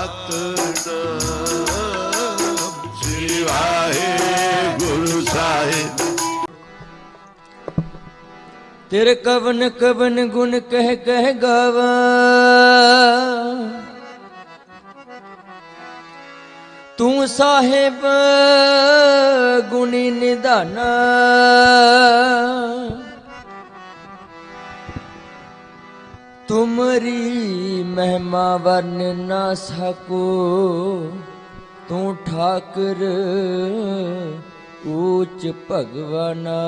ਸਤਿਨਾਮ ਸ੍ਰੀ ਵਾਹਿਗੁਰੂ ਸਾਹਿਬ। तेरे कवन कवन गुण कह कह गावा, तू साहिब गुणी निधाना। तुमरी महिमा वर्ण ना सको, तू ठाकर ऊच भगवाना।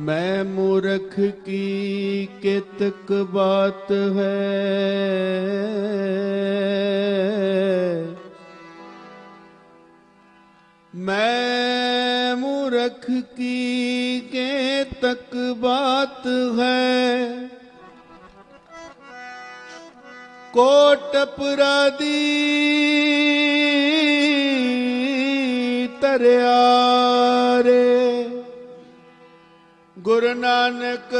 मैं मूर्ख की केतक बात है, मैं मूर्ख की केतक बात है। कोट अपराधी तरिया रे, गुरु नानक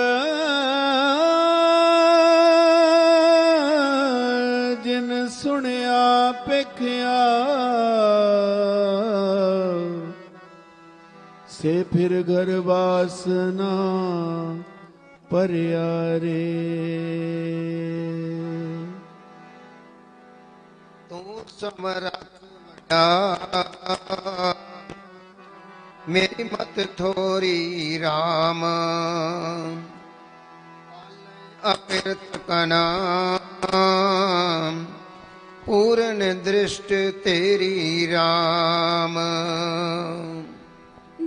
जिन सुनिया पेखिया, से फिर घर वासना परिया रे। तू समरथ मेरी मत थोरी राम, अमृत का नाम पूर्ण दृष्ट तेरी राम।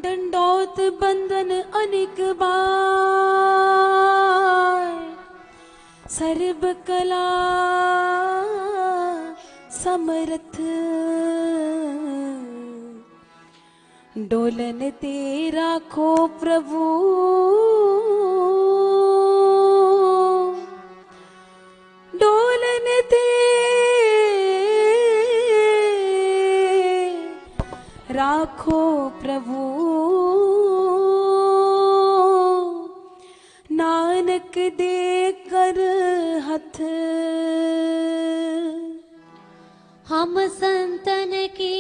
दंडौत बंधन अनेक बार, सर्व कला समर्थ। डोलन तेरा खो प्रभु, डोलन ते राखो प्रभु। नानक दे कर हथ, हम संतन की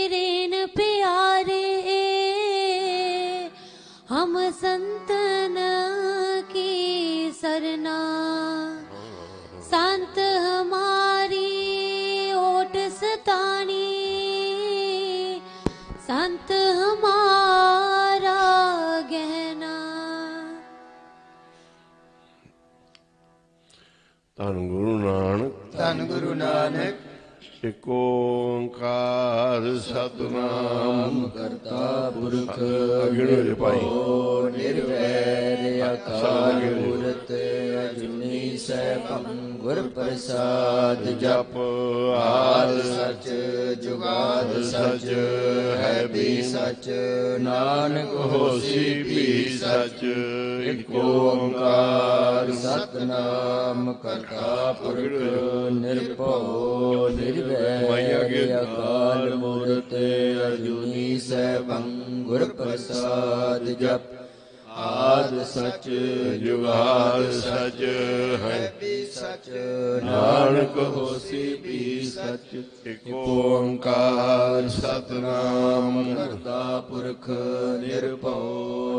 रेन प्यारे, हम संतन की सरना। संत हमारी ओट सतानी, संत हमारा गहना। ਧੰਨ ਗੁਰੂ ਨਾਨਕ, धन गुरु नानक। ਇਕ ਓੰਕਾਰ ਸਤਿਨਾਮ करता पुरख ਅਗਿਣੇ ਭਾਈ निर्वैर अकाल मूरत अजूनी सैभं गुर प्रसाद। ਜਪ ਆਦ सच जुगाद सच है भी सच, नानक होसी भी सच। इक ओंकार सतनाम करता पुरख निर्भव निर्वैर अकाल मूरत अजूनी सैभं गुर प्रसाद। जप आद सच ਜੁਗਾਦ ਸਚ ਹੈ भी सच ਨਾਨਕ ਹੋਸੀ ਵੀ ਸਚ। ਇਕ ਓੰਕਾਰ ਸਤਿਨਾਮ करता पुरख निर्भव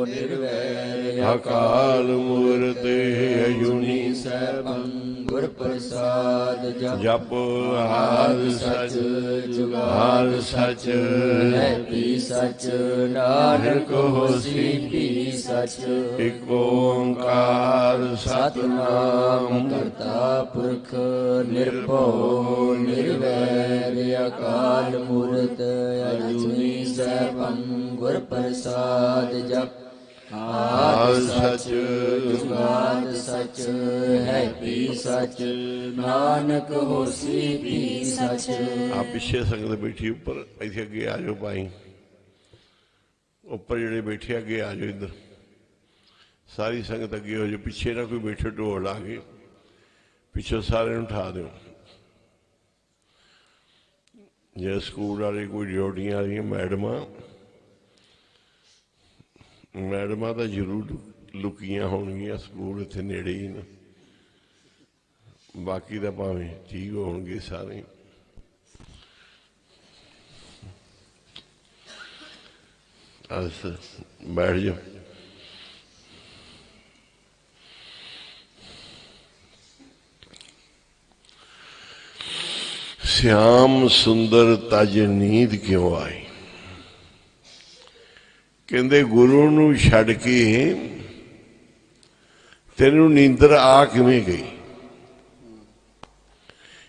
निर्वैर ਅਕਾਲ ਮੂਰਤ ਅਜੂਨੀ सैभं गुर प्रसाद। ਜਪ ਆਦ ਸਚ ਜੁਗਾਦ ਸਚ है भी सच, नानक होसी भी सच। ਇਕ ਓੰਕਾਰ सतनाम करता पुरख निर्भव निर्वैर अकाल मूरत अजूनी सैभं गुर प्रसाद। जप आद सच जुगाद सच है भी सच, नानक होसी भी सच। ਆ ਪਿੱਛੇ ਸੰਗਤ ਬੈਠੀ ਉੱਪਰ, ਇੱਥੇ ਅੱਗੇ ਆ ਜਾਓ ਭਾਈ। ਉੱਪਰ ਜਿਹੜੇ ਬੈਠੇ ਅੱਗੇ ਆ ਜਾਓ, ਇੱਧਰ ਸਾਰੀ ਸੰਗਤ ਅੱਗੇ ਹੋ ਜਾਓ। ਪਿੱਛੇ ਨਾ ਕੋਈ ਬੈਠੇ ਢੋਲ ਲਾ ਕੇ, ਪਿੱਛੋਂ ਸਾਰਿਆਂ ਨੂੰ ਉਠਾ ਦਿਓ। ਜੇ ਸਕੂਲ ਵਾਲੇ ਕੋਈ ਡਿਊਟੀਆਂ ਵਾਲੀਆਂ ਮੈਡਮਾਂ ਤਾਂ ਜ਼ਰੂਰ ਲੁਕੀਆਂ ਹੋਣਗੀਆਂ, ਸਕੂਲ ਇੱਥੇ ਨੇੜੇ ਹੀ ਨੇ। ਬਾਕੀ ਤਾਂ ਭਾਵੇਂ ਠੀਕ ਹੋਣਗੇ ਸਾਰੇ। ਬਸ ਬੈਠ ਜਾਓ। श्याम सुंदर तज नींद क्यों आई। कहते गुरु नूं छड़ के तेनू नींदर आ किवें गई।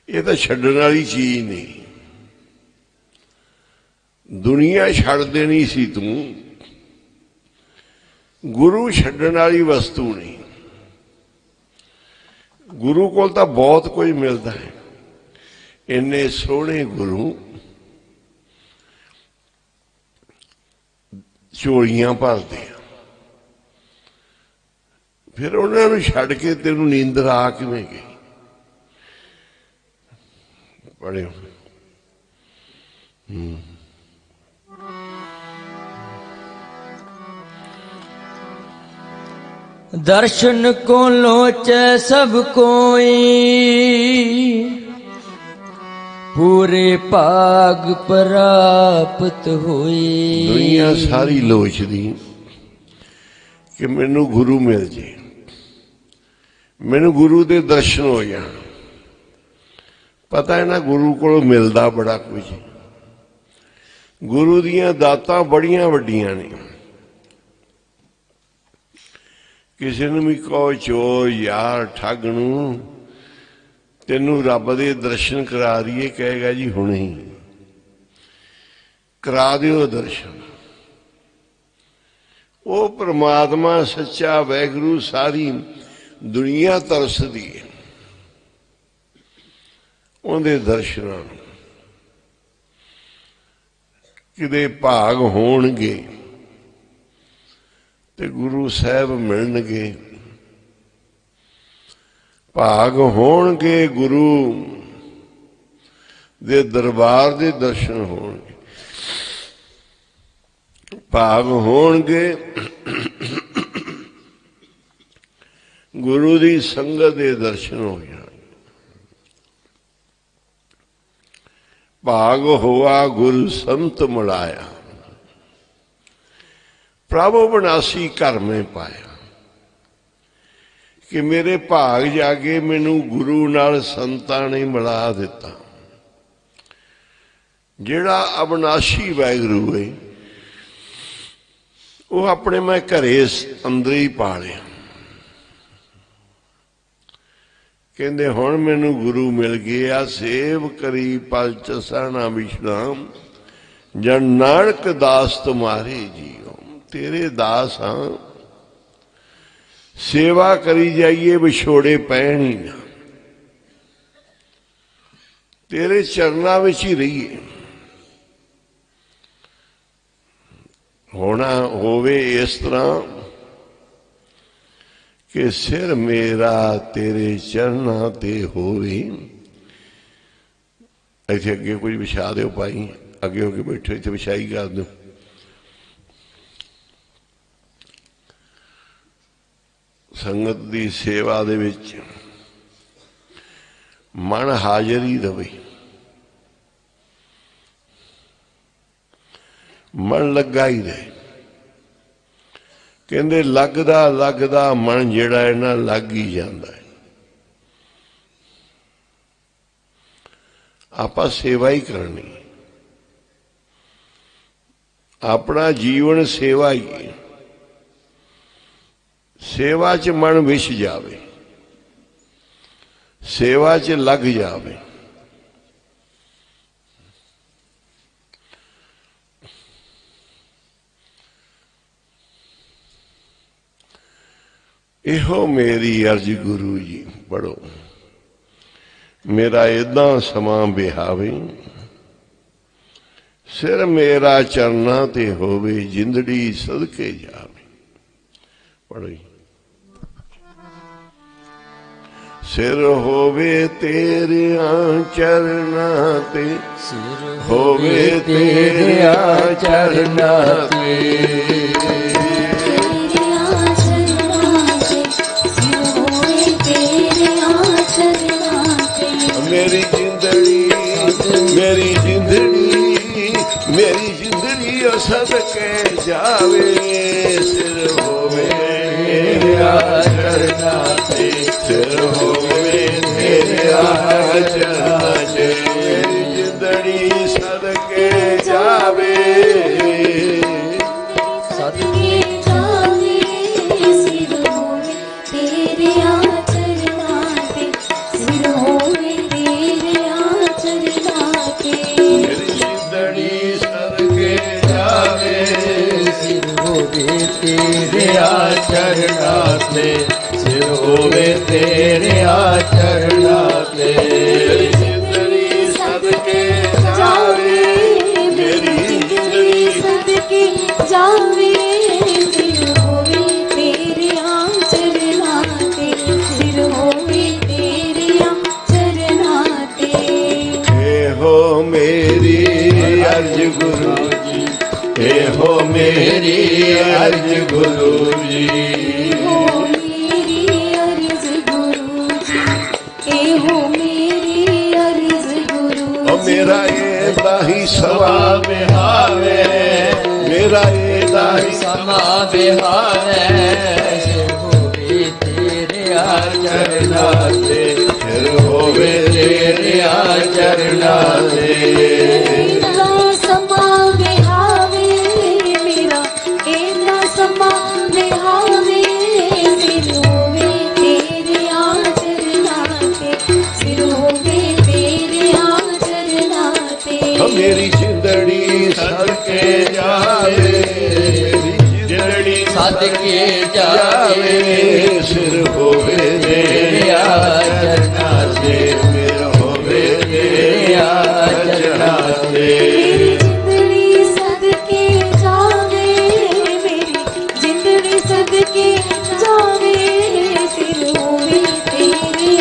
ये तो छड्डण वाली चीज नहीं। दुनिया छड़ देनी सी तू, गुरु छड्डण वाली वस्तु नहीं। गुरु कोल तां बहुत कुछ मिलता है। इन्ने सोहने गुरु झोलियां भरते हैं, फिर उन्होंने छड़ के तेनू नींदर आ किवें गई। पढ़ियो दर्शन को लोचे सब कोई, पूरे भाग प्राप्त होई। दुनिया सारी लोचदी कि मैनू गुरु मिल जे, मैनू गुरु दे दर्शन हो जाण। पता है ना गुरु को मिलदा बड़ा कुछ। गुरु दियां दातां बड़ियां वड्डियां ने। किसी नूं भी कहो चोर यार ठग नूं तेनू रब दे दर्शन करा दीए, कहेगा जी हुणे ही करा दिओ दर्शन। वो परमात्मा सच्चा वैगुरु सारी दुनिया तरसदी है उहदे दर्शनां नूं। किते भाग होणगे ते गुरु साहब मिलणगे, भाग होणगे गुरु दे दरबार दे दर्शन होणगे, भाग होणगे गुरु दी संगत दे दर्शन हो जाणगे। भाग होआ गुरु संत मिलाया, प्रभु बनासी घर में पाया। कि मेरे भाग जागे मैनू गुरु नाल संतां ने मिला दिता। जिहड़ा अविनाशी वैगुरू है वो अपने मैं घरे अंदर ही पा लिया। कहंदे हुण मैनू गुरु मिल गया, सेव करी पल चसाना विश्राम, जन नानक दास तुम्हारे जियो। तेरे दास हाँ, सेवा करी जाइए विछोड़े पैण ही ना, तेरे चरना विच ही रहिए। होना होवे इस तरह कि सिर मेरा तेरे चरना ते होवे। इत्थे अगे कुछ विछा दो भाई, अगे होके बैठो, इत्थे विछाई कर दो। संगत की सेवा दे विच मन हाजिर ही रवे, मन लगा ही रहे। कहंदे लगदा लगदा मन जिहड़ा है ना लग ही जाता है। आपां सेवा ही करनी, अपना जीवन सेवा ही है। सेवा च मन विछ जावे, सेवा च लग जावे। इहो मेरी अर्ज गुरु जी पढ़ो, मेरा इदा समा बिहावे, सिर मेरा चरना ते होवे, जिंदड़ी सदके जावे। पढ़ो जी। सिर होवे तेरे चरना ते, होवे तेरे चरना ते। तेरे ਸਦਕੇ ਜਾਵੇ ਸਿਰ ਹੋਵੇ ਤੇਰਾ ਚਰਨਾਂ ਤੇ ਸਿਰ ਹੋਵੇ ਤੇਰਾ ਚਰਨਾਂ ਤੇ ਜਿੰਦੜੀ ਸਦਕੇ ਜਾਵੇ ਸਦਕੇ ਜਾਵੇ ਸਿਰ ਹੋਵੇ ਤੇਰੇ ਚਰਨਾਂ ਤੇ ਸਿਰ ਹੋਵੇ ਤੇਰੇ ਚਰਨਾਂ ਤੇ ਜਿੰਦੜੀ ਸਦਕੇ ਜਾਵੇ ਸਿਰ ਹੋਵੇ ਤੇਰੇ ਚਰਨਾਂ ਤੇ ਸਿਰ ਹੋਵੇ ਤੇਰੇ ਚਰਨਾਂ ਤੇ ਜਿੰਦੜੀ ਸਦਕੇ ਜਾਵੇ ਮੇਰੀ ਜਿੰਦੜੀ ਸਦਕੇ ਜਾਵੇ ਸਿਰ ਹੋਵੇ ਤੇਰੇ ਚਰਨਾਂ ਤੇ ਸਿਰ ਹੋਵੇ ਤੇਰੇ ਚਰਨਾਂ ਤੇ ਇਹੋ ਮੇਰੀ ਅਰਜ ਗੁਰੂ ਜੀ ਇਹੋ ਮੇਰੀ ਅਰਜ ਗੁਰੂ ਜੀ ਇਹੋ ਮੇਰੀ ਅਰਜ਼ ਗੁਰੂ ਜੀ ਇਹੋ ਮੇਰੀ ਅਰਜ਼ ਗੁਰੂ ਓ ਮੇਰਾ ਇਹਦਾ ਹੀ ਸਵਾ ਬਿਹਾਵੇ ਮੇਰਾ ਇਹਦਾ ਹੀ ਸਮਾ ਬਿਹਾਰੈ ਸਿਰ ਹੋਵੇ ਤੇਰੇ ਚਰਨਾਂ ਤੇ ਸਿਰ ਹੋਵੇ ਤੇਰੇ ਚਰਨਾਂ ਤੇ ਇਹਦਾ ਸਮਾ ਵਿਹਾਵੇ ਮੇਰਾ ਇਹਦਾ ਸਮਾ ਵਿਹਾਵੇ ਸਿਰ ਹੋਵੇ ਤੇਰੇ ਚਰਨਾਂ ਤੇ ਸਿਰ ਹੋਵੇ ਤੇਰੇ ਚਰਨਾਂ ਤੇ ਓ ਮੇਰੀ ਜਿੰਦੜੀ ਸਦਕੇ ਜਾਵੇ ਮੇਰੀ ਜਿੰਦੜੀ ਸਦਕੇ ਜਾਵੇ ਸਿਰ ਹੋਵੇ ਤੇਰੇ ਚਰਨਾਂ ਤੇ ਸਿਰ ਹੋਵੇ ਤੇਰੇ ਚਰਨਾਂ ਤੇ ਮੇਰੀ ਜਿੰਦੜੀ ਸਦਕੇ ਜਾਵੇ ਮੇਰੀ ਜਿੰਦੜੀ ਸਦਕੇ ਜਾਵੇ ਸਿਰ ਹੋਵੇ ਤੇਰੇ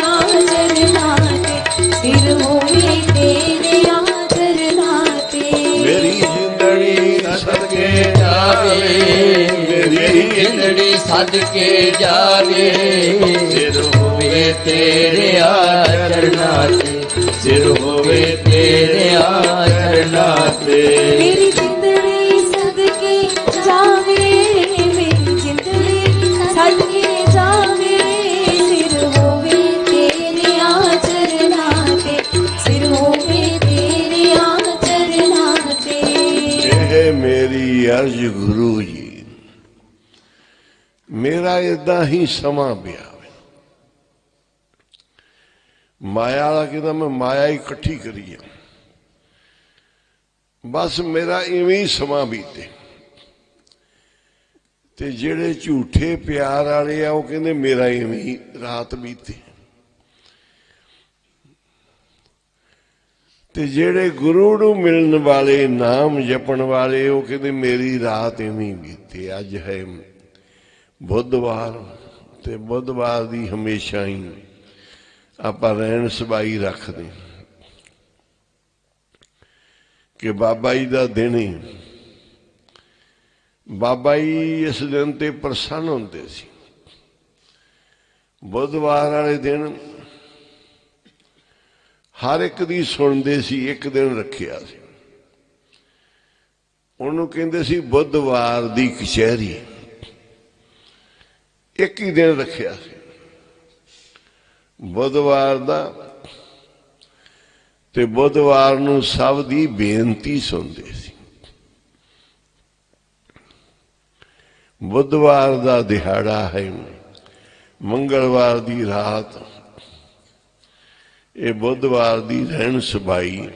ਚਰਨਾਂ ਤੇ ਸਿਰ ਹੋਵੇ ਤੇਰੇ ਚਰਨਾਂ ਤੇ ਮੇਰੀ ਜਿੰਦੜੀ ਸਦਕੇ ਜਾਵੇ ਮੇਰੀ ਜਿੰਦੜੀ ਸਦਕੇ ਜਾਵੇ ਸਿਰ ਹੋਵੇ ਤੇਰੇ ਚਰਨਾਂ ਤੇ ਸਿਰ ਹੋਵੇ ਤੇਰੇ ਚਰਨਾਂ ਤੇ ਮੇਰੀ ਜਿੰਦੜੀ ਸਦਕੇ ਜਾਵੇ ਮੇਰੀ ਜਿੰਦੜੀ ਸਦਕੇ ਜਾਵੇ ਸਿਰ ਹੋਵੇ ਤੇਰੇ ਚਰਨਾਂ ਤੇ ਸਿਰ ਹੋਵੇ ਤੇਰੇ ਚਰਨਾਂ ਤੇ ਇਹ ਮੇਰੀ ਅਰਜ ਗੁਰੂ ਜੀ ਮੇਰਾ ਏਦਾਂ ਹੀ ਸਮਾਂ ਪਿਆ ਵੇ। ਮਾਇਆ ਵਾਲਾ ਕਹਿੰਦਾ ਮੈਂ ਮਾਇਆ ਹੀ ਇਕੱਠੀ ਕਰੀ ਆ ਬਸ ਮੇਰਾ ਇਵੇਂ ਹੀ ਸਮਾਂ ਬੀਤੇ ਤੇ ਜਿਹੜੇ ਝੂਠੇ ਪਿਆਰ ਵਾਲੇ ਆ ਉਹ ਕਹਿੰਦੇ ਮੇਰਾ ਇਵੇਂ ਹੀ ਰਾਤ ਬੀਤੇ ਤੇ ਜਿਹੜੇ ਗੁਰੂ ਨੂੰ ਮਿਲਣ ਵਾਲੇ ਨਾਮ ਜਪਣ ਵਾਲੇ ਉਹ ਕਹਿੰਦੇ ਮੇਰੀ ਰਾਤ ਇਵੇਂ ਹੀ ਬੀਤੇ। ਅੱਜ ਹੈ ਬੁੱਧਵਾਰ ਤੇ ਬੁੱਧਵਾਰ ਦੀ ਹਮੇਸ਼ਾ ਹੀ ਆਪਾਂ ਰਹਿਣ ਸਬਾਈ ਰੱਖਦੇ ਕਿ ਬਾਬਾ ਜੀ ਦਾ ਦਿਨ ਹੀ ਬਾਬਾ ਜੀ ਇਸ ਦਿਨ ਤੇ ਪ੍ਰਸੰਨ ਹੁੰਦੇ ਸੀ। ਬੁੱਧਵਾਰ ਵਾਲੇ ਦਿਨ ਹਰ ਇੱਕ ਦੀ ਸੁਣਦੇ ਸੀ। ਇੱਕ ਦਿਨ ਰੱਖਿਆ ਸੀ ਉਹਨੂੰ ਕਹਿੰਦੇ ਸੀ ਬੁੱਧਵਾਰ ਦੀ ਕਚਹਿਰੀ। ਇੱਕ ਹੀ ਦਿਨ ਰੱਖਿਆ ਸੀ ਬੁੱਧਵਾਰ ਦਾ ਤੇ ਬੁੱਧਵਾਰ ਨੂੰ ਸਭ ਦੀ ਬੇਨਤੀ ਸੁਣਦੇ ਸੀ। ਬੁੱਧਵਾਰ ਦਾ ਦਿਹਾੜਾ ਹੈ ਮੰਗਲਵਾਰ ਦੀ ਰਾਤ। ਇਹ ਬੁੱਧਵਾਰ ਦੀ ਰਹਿਣ ਸਬਾਈ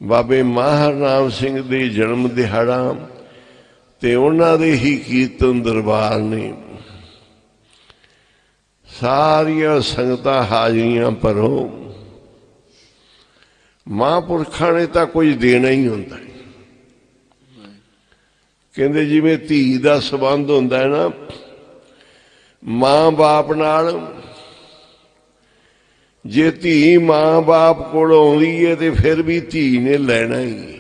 ਬਾਬੇ ਮਾਹਰ ਨਾਮ ਸਿੰਘ ਦੇ ਜਨਮ ਦਿਹਾੜਾ ਤੇ ਉਹਨਾਂ ਦੇ ਹੀ ਕੀਰਤਨ ਦਰਬਾਰ ਨੇ। ਸਾਰੀਆਂ ਸੰਗਤਾਂ ਹਾਜ਼ਰੀਆਂ ਭਰੋ। ਮਹਾਂਪੁਰਖਾਂ ਨੇ ਤਾਂ ਕੁਝ ਦੇਣਾ ਹੀ ਹੁੰਦਾ। ਕਹਿੰਦੇ ਜਿਵੇਂ ਧੀ ਦਾ ਸੰਬੰਧ ਹੁੰਦਾ ਹੈ ਨਾ ਮਾਂ ਬਾਪ ਨਾਲ, ਜੇ ਧੀ ਮਾਂ ਬਾਪ ਕੋਲ ਆਉਂਦੀ ਹੈ ਤੇ ਫਿਰ ਵੀ ਧੀ ਨੇ ਲੈਣਾ ਹੀ,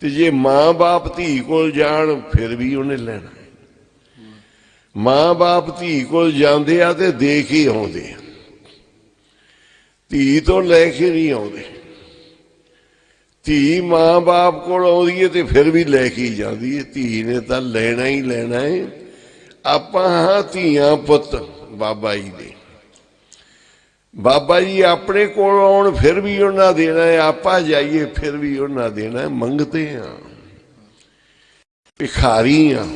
ਤੇ ਜੇ ਮਾਂ ਬਾਪ ਧੀ ਕੋਲ ਜਾਣ ਫਿਰ ਵੀ ਉਹਨੇ ਲੈਣਾ। ਮਾਂ ਬਾਪ ਧੀ ਕੋਲ ਜਾਂਦੇ ਆ ਤੇ ਦੇ ਕੇ ਆਉਂਦੇ ਆ, ਧੀ ਤੋਂ ਲੈ ਕੇ ਨਹੀਂ ਆਉਂਦੇ। ਧੀ ਮਾਂ ਬਾਪ ਕੋਲ ਆਉਂਦੀ ਹੈ ਤੇ ਫਿਰ ਵੀ ਲੈ ਕੇ ਜਾਂਦੀ ਹੈ। ਧੀ ਨੇ ਤਾਂ ਲੈਣਾ ਹੀ ਲੈਣਾ ਹੈ। ਆਪਾਂ ਹਾਂ ਧੀਆਂ ਪੁੱਤ ਬਾਬਾ ਜੀ ਦੇ। ਬਾਬਾ ਜੀ ਆਪਣੇ ਕੋਲ ਆਉਣ ਫਿਰ ਵੀ ਉਹਨਾਂ ਦੇਣਾ ਹੈ, ਆਪਾਂ ਜਾਈਏ ਫਿਰ ਵੀ ਉਹਨਾਂ ਦੇਣਾ ਹੈ। ਮੰਗਤੇ ਹਾਂ, ਭਿਖਾਰੀ ਹਾਂ।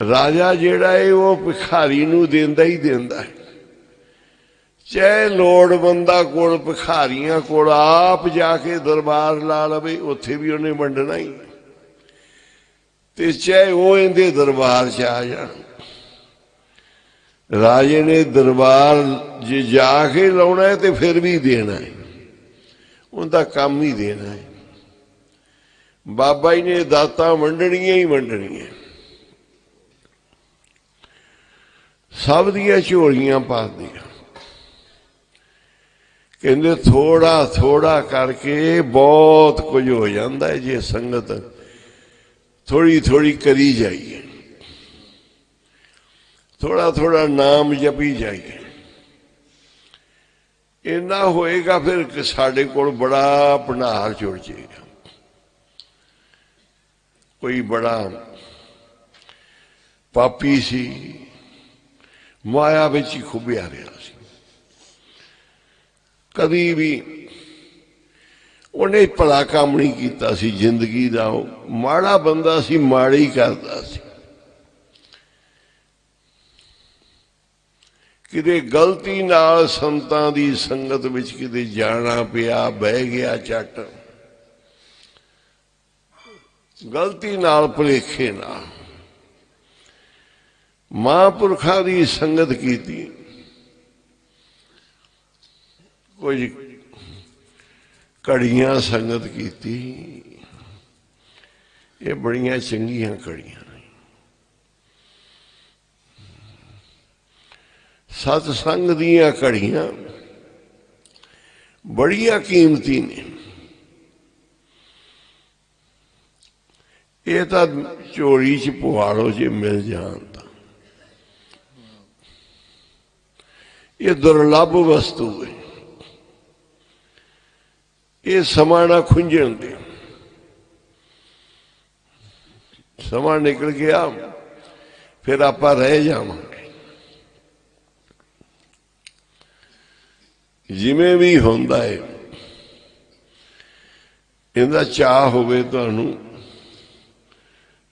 ਰਾਜਾ ਜਿਹੜਾ ਹੈ ਉਹ ਭਿਖਾਰੀ ਨੂੰ ਦਿੰਦਾ ਹੀ ਦਿੰਦਾ ਹੈ। ਚਾਹੇ ਲੋੜਵੰਦਾਂ ਕੋਲ, ਭਿਖਾਰੀਆਂ ਕੋਲ ਆਪ ਜਾ ਕੇ ਦਰਬਾਰ ਲਾ ਲਵੇ, ਉੱਥੇ ਵੀ ਉਹਨੇ ਵੰਡਣਾ ਹੀ। ਤੇ ਚਾਹੇ ਉਹ ਇਹਦੇ ਦਰਬਾਰ 'ਚ ਆ ਜਾਣ, ਰਾਜੇ ਨੇ ਦਰਬਾਰ ਜੇ ਜਾ ਕੇ ਲਾਉਣਾ ਹੈ ਤੇ ਫਿਰ ਵੀ ਦੇਣਾ ਹੈ, ਉਹਦਾ ਕੰਮ ਹੀ ਦੇਣਾ ਹੈ। ਬਾਬਾ ਜੀ ਨੇ ਦਾਤਾਂ ਵੰਡਣੀਆਂ ਹੀ ਵੰਡਣੀਆਂ। ਸਭ ਦੀਆਂ ਝੋਲੀਆਂ ਪਾ ਦਿੱਤੀਆਂ। ਕਹਿੰਦੇ ਥੋੜਾ ਥੋੜਾ ਕਰਕੇ ਬਹੁਤ ਕੁਝ ਹੋ ਜਾਂਦਾ ਹੈ ਜੇ ਸੰਗਤ ਥੋੜੀ ਥੋੜੀ ਕਰੀ ਜਾਈਏ, ਥੋੜਾ ਥੋੜਾ ਨਾਮ ਜਪੀ ਜਾਈਏ। ਇੰਨਾ ਹੋਏਗਾ ਫਿਰ ਸਾਡੇ ਕੋਲ ਬੜਾ ਭੰਡਾਰ ਜੁੜ ਜਾਏਗਾ। ਕੋਈ ਬੜਾ ਪਾਪੀ ਸੀ, ਮਾਇਆ ਵਿੱਚ ਹੀ ਖੁੱਭਿਆ ਰਿਹਾ ਸੀ। ਕਦੀ ਵੀ ਉਹਨੇ ਭਲਾ ਕੰਮ ਨਹੀਂ ਕੀਤਾ ਸੀ ਜ਼ਿੰਦਗੀ ਦਾ। ਉਹ ਮਾੜਾ ਬੰਦਾ ਸੀ, ਮਾੜਾ ਹੀ ਕਰਦਾ ਸੀ। ਕਿਤੇ ਗਲਤੀ ਨਾਲ ਸੰਤਾਂ ਦੀ ਸੰਗਤ ਵਿੱਚ ਕਿਤੇ ਜਾਣਾ ਪਿਆ, ਬਹਿ ਗਿਆ ਝੱਟ, ਗਲਤੀ ਨਾਲ, ਭੁਲੇਖੇ ਨਾਲ। ਮਹਾਂਪੁਰਖਾਂ ਦੀ ਸੰਗਤ ਕੀਤੀ, ਕੁਝ ਘੜੀਆਂ ਸੰਗਤ ਕੀਤੀ, ਇਹ ਬੜੀਆਂ ਚੰਗੀਆਂ ਘੜੀਆਂ ਨੇ। ਸਤਸੰਗ ਦੀਆਂ ਘੜੀਆਂ ਬੜੀਆਂ ਕੀਮਤੀ ਨੇ। ਇਹ ਤਾਂ ਝੋਲੀ 'ਚ ਪੁਆੜੋ ਜੇ ਮਿਲ ਜਾਣ ਤਾਂ ਇਹ ਦੁਰਲੱਭ ਵਸਤੂ ਹੈ। ਇਹ ਸਮਾਂ ਨਾ ਖੁੰਝਣ ਦੇ। ਸਮਾਂ ਨਿਕਲ ਗਿਆ ਫਿਰ ਆਪਾਂ ਰਹਿ ਜਾਵਾਂਗੇ। ਜਿਵੇਂ ਵੀ ਹੁੰਦਾ ਹੈ, ਇਹਦਾ ਚਾਹ ਹੋਵੇ ਤੁਹਾਨੂੰ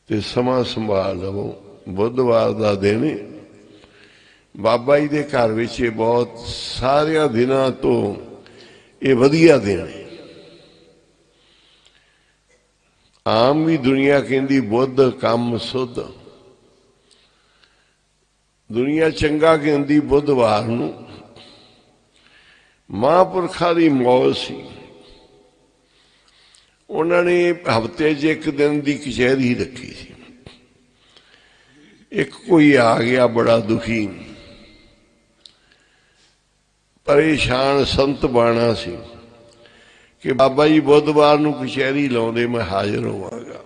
ਤੇ ਸਮਾਂ ਸੰਭਾਲ ਲਵੋ। ਬੁੱਧਵਾਰ ਦਾ ਦਿਨ ਬਾਬਾ ਜੀ ਦੇ ਘਰ ਵਿੱਚ ਇਹ ਬਹੁਤ ਸਾਰਿਆਂ ਦਿਨਾਂ ਤੋਂ ਇਹ ਵਧੀਆ ਦਿਨ ਹੈ। ਆਮ ਵੀ ਦੁਨੀਆ ਕਹਿੰਦੀ ਬੁੱਧ ਕੰਮ ਸੁੱਧ, ਦੁਨੀਆ ਚੰਗਾ ਕਹਿੰਦੀ ਬੁੱਧਵਾਰ ਨੂੰ। ਮਹਾਂਪੁਰਖਾਂ ਦੀ ਮੌਜ ਸੀ। ਉਹਨਾਂ ਨੇ ਹਫ਼ਤੇ 'ਚ ਇੱਕ ਦਿਨ ਦੀ ਕਚਹਿਰੀ ਰੱਖੀ ਸੀ। ਇੱਕ ਕੋਈ ਆ ਗਿਆ ਬੜਾ ਦੁਖੀ, ਪਰੇਸ਼ਾਨ ਸੰਤ ਬਾਣਾ ਸੀ ਕਿ ਬਾਬਾ ਜੀ ਬੁੱਧਵਾਰ ਨੂੰ ਕਚਹਿਰੀ ਲਾਉਂਦੇ, ਮੈਂ ਹਾਜ਼ਰ ਹੋਵਾਂਗਾ।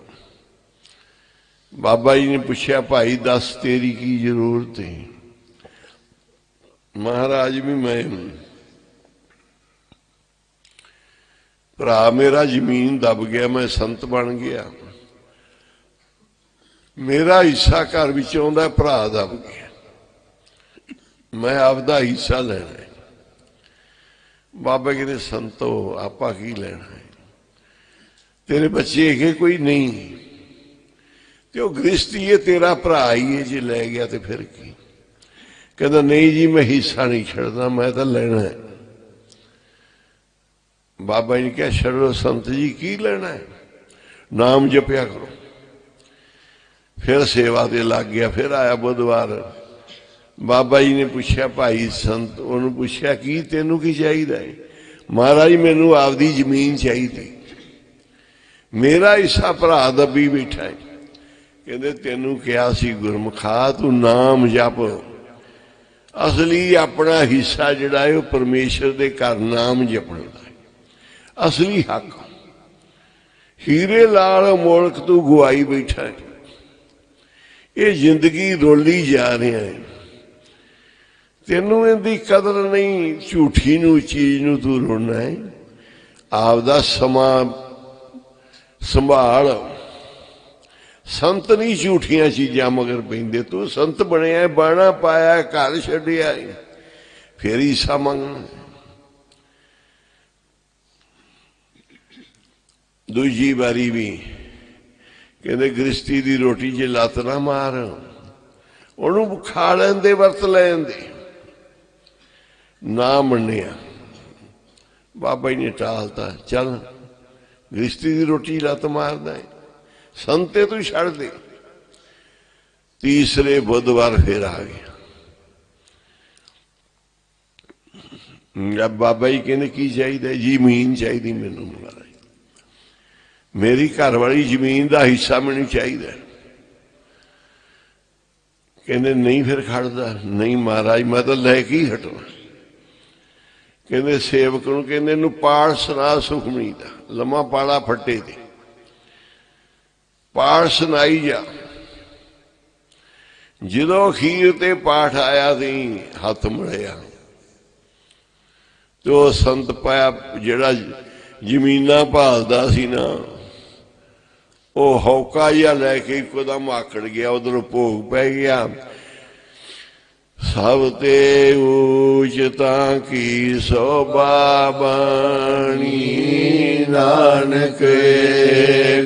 ਬਾਬਾ ਜੀ ਨੇ ਪੁੱਛਿਆ, ਭਾਈ ਦੱਸ ਤੇਰੀ ਕੀ ਜ਼ਰੂਰਤ ਹੈ? ਮਹਾਰਾਜ ਵੀ ਮੈਂ ਭਰਾ ਮੇਰਾ ਜ਼ਮੀਨ ਦਬ ਗਿਆ, ਮੈਂ ਸੰਤ ਬਣ ਗਿਆ, ਮੇਰਾ ਹਿੱਸਾ ਘਰ ਵਿੱਚ ਆਉਂਦਾ, ਭਰਾ ਦਬ ਗਿਆ, ਮੈਂ ਆਪਦਾ ਹਿੱਸਾ ਲੈਣਾ ਹੈ। ਬਾਬਾ ਕਹਿੰਦੇ ਸੰਤੋ ਆਪਾਂ ਕੀ ਲੈਣਾ ਹੈ? ਤੇਰੇ ਬੱਚੇ ਹੈਗੇ ਕੋਈ? ਨਹੀਂ। ਤੇ ਉਹ ਗ੍ਰਸਤੀ ਹੈ, ਤੇਰਾ ਭਰਾ ਹੀ ਹੈ, ਜੇ ਲੈ ਗਿਆ ਤੇ ਫਿਰ ਕੀ? ਕਹਿੰਦਾ ਨਹੀਂ ਜੀ ਮੈਂ ਹਿੱਸਾ ਨਹੀਂ ਛੱਡਦਾ, ਮੈਂ ਤਾਂ ਲੈਣਾ ਹੈ। ਬਾਬਾ ਜੀ ਨੇ ਕਿਹਾ ਛੱਡੋ ਸੰਤ ਜੀ, ਕੀ ਲੈਣਾ ਹੈ? ਨਾਮ ਜਪਿਆ ਕਰੋ। ਫਿਰ ਸੇਵਾ ਤੇ ਲੱਗ ਗਿਆ। ਫਿਰ ਆਇਆ ਬੁੱਧਵਾਰ। ਬਾਬਾ ਜੀ ਨੇ ਪੁੱਛਿਆ, ਭਾਈ ਸੰਤ, ਉਹਨੂੰ ਪੁੱਛਿਆ ਕੀ ਤੈਨੂੰ ਕੀ ਚਾਹੀਦਾ ਹੈ? ਮਹਾਰਾਜ ਮੈਨੂੰ ਆਪਦੀ ਜ਼ਮੀਨ ਚਾਹੀਦੀ, ਮੇਰਾ ਹਿੱਸਾ ਭਰਾ ਦੱਬੀ ਬੈਠਾ ਹੈ। ਕਹਿੰਦੇ ਤੈਨੂੰ ਕਿਹਾ ਸੀ ਗੁਰਮੁਖਾ ਤੂੰ ਨਾਮ ਜਪ। ਅਸਲੀ ਆਪਣਾ ਹਿੱਸਾ ਜਿਹੜਾ ਹੈ ਉਹ ਪਰਮੇਸ਼ਰ ਦੇ ਘਰ ਨਾਮ ਜਪਣ ਦਾ ਹੈ, ਅਸਲੀ ਹੱਕ। ਹੀਰੇ ਲਾਲ ਮੁਲਕ ਤੂੰ ਗਵਾਈ ਬੈਠਾ ਹੈ। ਇਹ ਜ਼ਿੰਦਗੀ ਰੋਲੀ ਜਾ ਰਿਹਾ ਹੈ, ਤੈਨੂੰ ਇਹਦੀ ਕਦਰ ਨਹੀਂ। ਝੂਠੀ ਨੂੰ ਚੀਜ਼ ਨੂੰ ਤੂੰ ਰੋਣਾ ਹੈ। ਆਪਦਾ ਸਮਾਂ ਸੰਭਾਲ। ਸੰਤ ਨਹੀਂ ਝੂਠੀਆਂ ਚੀਜ਼ਾਂ ਮਗਰ ਪੈਂਦੇ। ਤੂੰ ਸੰਤ ਬਣਿਆ, ਬਾਣਾ ਪਾਇਆ, ਘਰ ਛੱਡਿਆ, ਫਿਰ ਹਿੱਸਾ ਮੰਗਣਾ। ਦੂਜੀ ਵਾਰੀ ਵੀ ਕਹਿੰਦੇ ਗ੍ਰਸਤੀ ਦੀ ਰੋਟੀ 'ਚ ਲੱਤ ਨਾ ਮਾਰ, ਉਹਨੂੰ ਖਾ ਲੈਣ ਦੇ, ਵਰਤ ਲੈਣ ਦੇ। ਨਾ ਮੰਨਿਆ, ਬਾਬਾ ਜੀ ਨੇ ਟਾਲਤਾ। ਚੱਲ ਗ੍ਰਸਤੀ ਦੀ ਰੋਟੀ ਲੱਤ ਮਾਰਦਾ ਹੈ, ਸੰਤੇ ਤੂੰ ਛੱਡ ਦੇ। ਤੀਸਰੇ ਬੁੱਧਵਾਰ ਫਿਰ ਆ ਗਿਆ। ਬਾਬਾ ਜੀ ਕਹਿੰਦੇ ਕੀ ਚਾਹੀਦਾ? ਜ਼ਮੀਨ ਚਾਹੀਦੀ ਮੈਨੂੰ ਮਹਾਰਾਜ, ਮੇਰੀ ਘਰ ਵਾਲੀ ਜ਼ਮੀਨ ਦਾ ਹਿੱਸਾ ਮੈਨੂੰ ਚਾਹੀਦਾ। ਕਹਿੰਦੇ ਨਹੀਂ ਫਿਰ ਖੜਦਾ। ਨਹੀਂ ਮਹਾਰਾਜ ਮੈਂ ਤਾਂ ਲੈ ਕੇ ਹੀ ਹਟਣਾ। ਕਹਿੰਦੇ ਸੇਵਕ ਨੂੰ, ਕਹਿੰਦੇ ਇਹਨੂੰ ਪਾਠ ਸੁਣਾ ਸੁਖਮਣੀ ਦਾ, ਲੰਮਾ ਪਾਲਾ ਫੱਟੇ ਤੇ ਪਾਠ ਸੁਣਾਈ ਜਾ। ਜਦੋਂ ਅਖੀਰ ਤੇ ਪਾਠ ਆਇਆ ਤੇ ਹੱਥ ਮੜਿਆ ਤੇ ਉਹ ਸੰਤ ਪਾਇਆ ਜਿਹੜਾ ਜ਼ਮੀਨਾਂ ਭਾਲਦਾ ਸੀ ਨਾ, ਉਹ ਹੌਕਾ ਜਿਹਾ ਲੈ ਕੇ ਇੱਕਦਮ ਆਕੜ ਗਿਆ, ਉਧਰੋਂ ਭੋਗ ਪੈ ਗਿਆ। ਸਭ ਤੇ ਊਚਤਾਂ ਕੀ ਸੋਭਾ ਬਾਣੀ, ਨਾਨਕ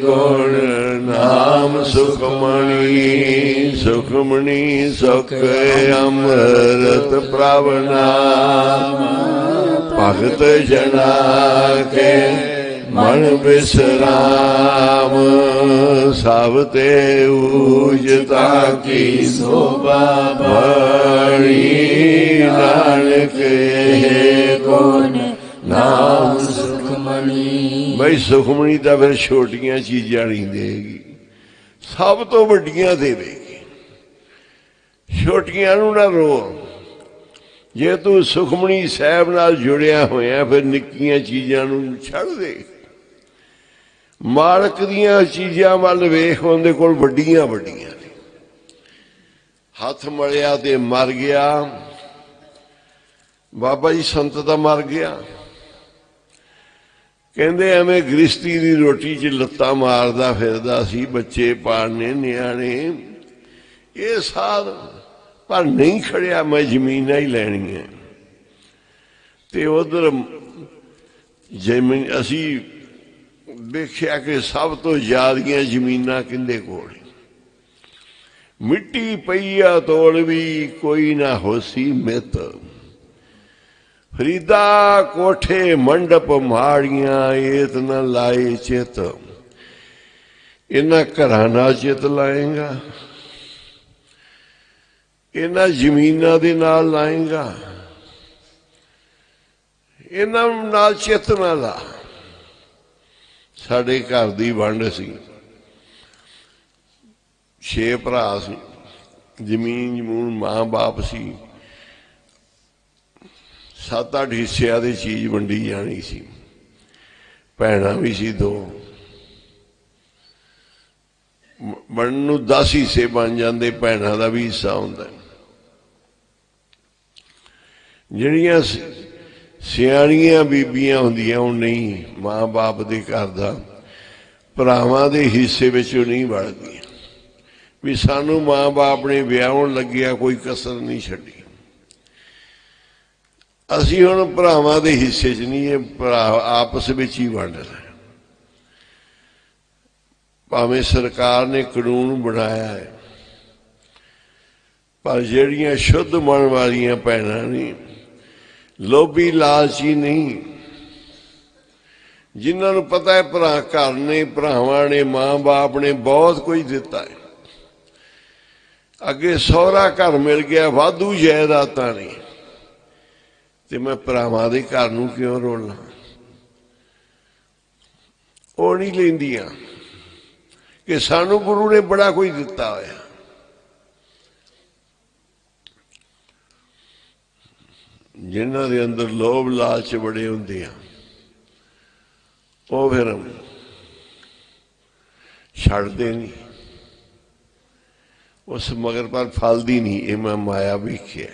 ਗੁਣ ਨਾਮ ਸੁਖਮਣੀ। ਸੁਖਮਣੀ ਸੁਖ ਅੰਮ੍ਰਿਤ ਪ੍ਰਭ ਨਾਮ, ਭਗਤ ਜਨਾ ਕੇ ਮਨ ਵਿਸਰਾਮ। ਸਭ ਤੇ ਊਚਤਾਂ ਕੀ ਸੋਭਾ ਬਾਣੀ, ਨਾਨਕ ਗੁਣ ਨਾਮ ਸੁਖਮਣੀ। ਬਈ ਸੁਖਮਣੀ ਤਾਂ ਫਿਰ ਛੋਟੀਆਂ ਚੀਜ਼ਾਂ ਨਹੀਂ ਦੇਗੀ, ਸਭ ਤੋਂ ਵੱਡੀਆਂ ਦੇਵੇਗੀ। ਛੋਟੀਆਂ ਨੂੰ ਨਾ ਰੋ। ਜੇ ਤੂੰ ਸੁਖਮਣੀ ਸਾਹਿਬ ਨਾਲ ਜੁੜਿਆ ਹੋਇਆ, ਫਿਰ ਨਿੱਕੀਆਂ ਚੀਜ਼ਾਂ ਨੂੰ ਛੱਡ ਦੇ। ਮਾਲਕ ਦੀਆਂ ਚੀਜ਼ਾਂ ਵੱਲ ਵੇਖ, ਉਹਦੇ ਕੋਲ ਵੱਡੀਆਂ ਵੱਡੀਆਂ ਨੇ। ਹੱਥ ਮਲਿਆ ਤੇ ਮਰ ਗਿਆ। ਬਾਬਾ ਜੀ ਸੰਤ ਤਾਂ ਮਰ ਗਿਆ। ਕਹਿੰਦੇ ਐਵੇਂ ਗ੍ਰਸਤੀ ਦੀ ਰੋਟੀ 'ਚ ਲੱਤਾਂ ਮਾਰਦਾ ਫਿਰਦਾ ਸੀ, ਬੱਚੇ ਪਾਲਣੇ, ਨਿਆਣੇ, ਇਹ ਸਾਧ, ਪਰ ਨਹੀਂ ਖੜਿਆ। ਮੈਂ ਜ਼ਮੀਨਾਂ ਹੀ ਲੈਣੀਆਂ। ਤੇ ਉਧਰ ਜ਼ਮੀਨ ਅਸੀਂ ਵੇਖਿਆ ਕਿ ਸਭ ਤੋਂ ਜ਼ਿਆਦੀਆਂ ਜ਼ਮੀਨਾਂ ਕਿਹਦੇ ਕੋਲ? ਮਿੱਟੀ ਪਈਆ ਤੋਲ ਵੀ ਕੋਈ ਨਾ ਹੋਸੀ ਮਿੱਤ। ਫਰੀਦਾ ਕੋਠੇ ਮੰਡਪ ਮਾੜੀਆਂ, ਏਤ ਨਾ ਲਾਏ ਚਿੱਤ। ਇਹਨਾਂ ਘਰਾਂ ਨਾਲ ਚਿੱਤ ਲਾਏਗਾ, ਇਹਨਾਂ ਜ਼ਮੀਨਾਂ ਦੇ ਨਾਲ ਲਾਏਗਾ, ਇਹਨਾਂ ਨਾਲ ਚਿੱਤ ਨਾ ਲਾ। ਸਾਡੇ ਘਰ ਦੀ ਵੰਡ ਸੀ, 6 ਭਰਾ ਸੀ, ਜ਼ਮੀਨ ਜਮੂਨ ਮਾਂ ਬਾਪ ਸੀ, 7-8 ਹਿੱਸਿਆਂ ਦੀ ਚੀਜ਼ ਵੰਡੀ ਜਾਣੀ ਸੀ। ਭੈਣਾਂ ਵੀ ਸੀ 2, ਬਣਨ ਨੂੰ 10 ਹਿੱਸੇ ਬਣ ਜਾਂਦੇ, ਭੈਣਾਂ ਦਾ ਵੀ ਹਿੱਸਾ ਹੁੰਦਾ। ਜਿਹੜੀਆਂ ਸਿਆਣੀਆਂ ਬੀਬੀਆਂ ਹੁੰਦੀਆਂ, ਉਹ ਨਹੀਂ ਮਾਂ ਬਾਪ ਦੇ ਘਰ ਦਾ ਭਰਾਵਾਂ ਦੇ ਹਿੱਸੇ ਵਿੱਚ ਉਹ ਨਹੀਂ ਵੜਦੀਆਂ ਵੀ ਸਾਨੂੰ ਮਾਂ ਬਾਪ ਨੇ ਵਿਆਹਣ ਲੱਗਿਆ ਕੋਈ ਕਸਰ ਨਹੀਂ ਛੱਡੀ। ਅਸੀਂ ਹੁਣ ਭਰਾਵਾਂ ਦੇ ਹਿੱਸੇ 'ਚ ਨਹੀਂ, ਇਹ ਭਰਾ ਆਪਸ ਵਿੱਚ ਹੀ ਵੰਡ ਰਹੇ। ਭਾਵੇਂ ਸਰਕਾਰ ਨੇ ਕਾਨੂੰਨ ਬਣਾਇਆ ਹੈ, ਪਰ ਜਿਹੜੀਆਂ ਸ਼ੁੱਧ ਮਨ ਵਾਲੀਆਂ ਭੈਣਾਂ ਨੇ, ਲੋਭੀ ਲਾਲਚੀ ਨਹੀਂ, ਜਿਨ੍ਹਾਂ ਨੂੰ ਪਤਾ ਹੈ ਭਰਾ ਘਰ ਨੇ, ਭਰਾਵਾਂ ਨੇ, ਮਾਂ ਬਾਪ ਨੇ ਬਹੁਤ ਕੁਝ ਦਿੱਤਾ ਹੈ। ਅੱਗੇ ਸਹੁਰਾ ਘਰ ਮਿਲ ਗਿਆ, ਵਾਧੂ ਜਾਇਦਾਦਾਂ ਨੇ, ਤੇ ਮੈਂ ਭਰਾਵਾਂ ਦੇ ਘਰ ਨੂੰ ਕਿਉਂ ਰੋਲਾਂ? ਉਹ ਨਹੀਂ ਲੈਂਦੀਆਂ ਕਿ ਸਾਨੂੰ ਗੁਰੂ ਨੇ ਬੜਾ ਕੁਝ ਦਿੱਤਾ ਹੋਇਆ। ਜਿਨ੍ਹਾਂ ਦੇ ਅੰਦਰ ਲੋਭ ਲਾਲਚ ਬੜੇ ਹੁੰਦੇ ਆ, ਉਹ ਫਿਰ ਛੱਡਦੇ ਨਹੀਂ, ਉਸ ਮਗਰ ਪਰ ਫਲਦੀ ਨਹੀਂ। ਇਹ ਮੈਂ ਮਾਇਆ ਵੇਖਿਆ।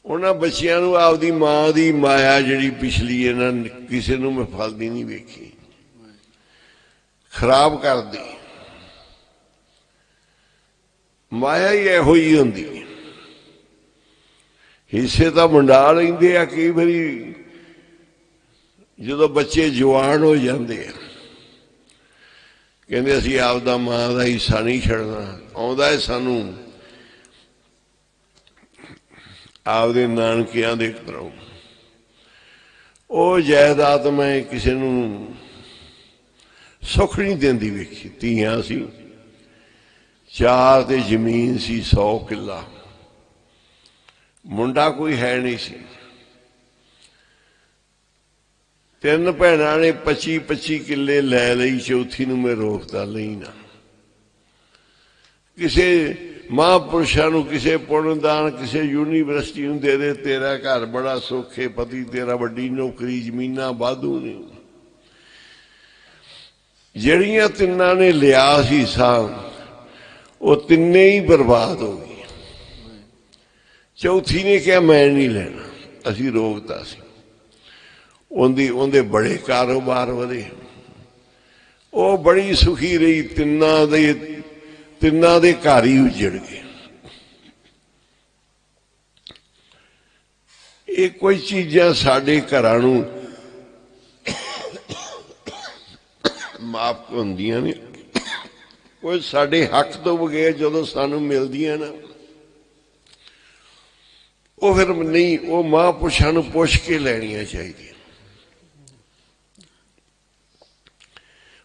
ਉਹਨਾਂ ਬੱਚਿਆਂ ਨੂੰ ਆਪਦੀ ਮਾਂ ਦੀ ਮਾਇਆ ਜਿਹੜੀ ਪਿਛਲੀ ਇਹਨਾਂ ਕਿਸੇ ਨੂੰ ਮੈਂ ਫਲਦੀ ਨਹੀਂ ਵੇਖੀ, ਖਰਾਬ ਕਰਦੀ। ਮਾਇਆ ਹੀ ਇਹੋ ਹੀ ਹੁੰਦੀ, ਹਿੱਸੇ ਤਾਂ ਵੰਡਾ ਲੈਂਦੇ ਆ। ਕਈ ਵਾਰੀ ਜਦੋਂ ਬੱਚੇ ਜਵਾਨ ਹੋ ਜਾਂਦੇ ਆ, ਕਹਿੰਦੇ ਅਸੀਂ ਆਪਦਾ ਮਾਂ ਦਾ ਹਿੱਸਾ ਨਹੀਂ ਛੱਡਣਾ, ਆਉਂਦਾ ਹੈ ਸਾਨੂੰ ਆਪਦੇ ਨਾਨਕਿਆਂ ਦੇ ਘਰੋਂ। ਉਹ ਜਾਇਦਾਦ ਮੈਂ ਕਿਸੇ ਨੂੰ ਸੁੱਖ ਨਹੀਂ ਦਿੰਦੀ ਵੇਖੀ। ਧੀਆਂ ਸੀ, 4 ਤੇ ਜ਼ਮੀਨ ਸੀ 100 ਕਿੱਲਾ, ਮੁੰਡਾ ਕੋਈ ਹੈ ਨਹੀਂ ਸੀ। 3 ਭੈਣਾਂ ਨੇ 25-25 ਕਿੱਲੇ ਲੈ ਲਈ, ਚੌਥੀ ਨੂੰ ਮੈਂ ਰੋਕਦਾ ਲਈ ਨਾ। ਕਿਸੇ ਮਹਾਂਪੁਰਸ਼ਾਂ ਨੂੰ, ਕਿਸੇ ਪੁੰਨਦਾਨ, ਕਿਸੇ ਯੂਨੀਵਰਸਿਟੀ ਨੂੰ ਦੇ ਦੇ, ਤੇਰਾ ਘਰ ਬੜਾ ਸੌਖੇ, ਪਤੀ ਤੇਰਾ ਵੱਡੀ ਨੌਕਰੀ, ਜ਼ਮੀਨਾਂ ਵਾਧੂ ਨੇ। ਜਿਹੜੀਆਂ ਤਿੰਨਾਂ ਨੇ ਲਿਆ ਸੀ ਸਾਂ, ਉਹ ਤਿੰਨੇ ਹੀ ਬਰਬਾਦ ਹੋ ਗਈ। ਚੌਥੀ ਨੇ ਕਿਹਾ ਮੈਂ ਨਹੀਂ ਲੈਣਾ, ਅਸੀਂ ਰੋਕਤਾ ਸੀ। ਉਹਦੇ ਬੜੇ ਕਾਰੋਬਾਰ ਵਧੇ, ਉਹ ਬੜੀ ਸੁਖੀ ਰਹੀ। ਤਿੰਨਾਂ ਦੇ ਘਰ ਹੀ ਉਜੜ ਗਏ। ਇਹ ਕੋਈ ਚੀਜ਼ਾਂ ਸਾਡੇ ਘਰਾਂ ਨੂੰ ਮਾਫ ਹੁੰਦੀਆਂ ਨੇ, ਕੋਈ ਸਾਡੇ ਹੱਕ ਤੋਂ ਬਗੈਰ ਜਦੋਂ ਸਾਨੂੰ ਮਿਲਦੀਆਂ ਨਾ, ਉਹ ਫਿਰ ਨਹੀਂ, ਉਹ ਮਹਾਂਪੁਰਸ਼ਾਂ ਨੂੰ ਪੁੱਛ ਕੇ ਲੈਣੀਆਂ ਚਾਹੀਦੀਆਂ।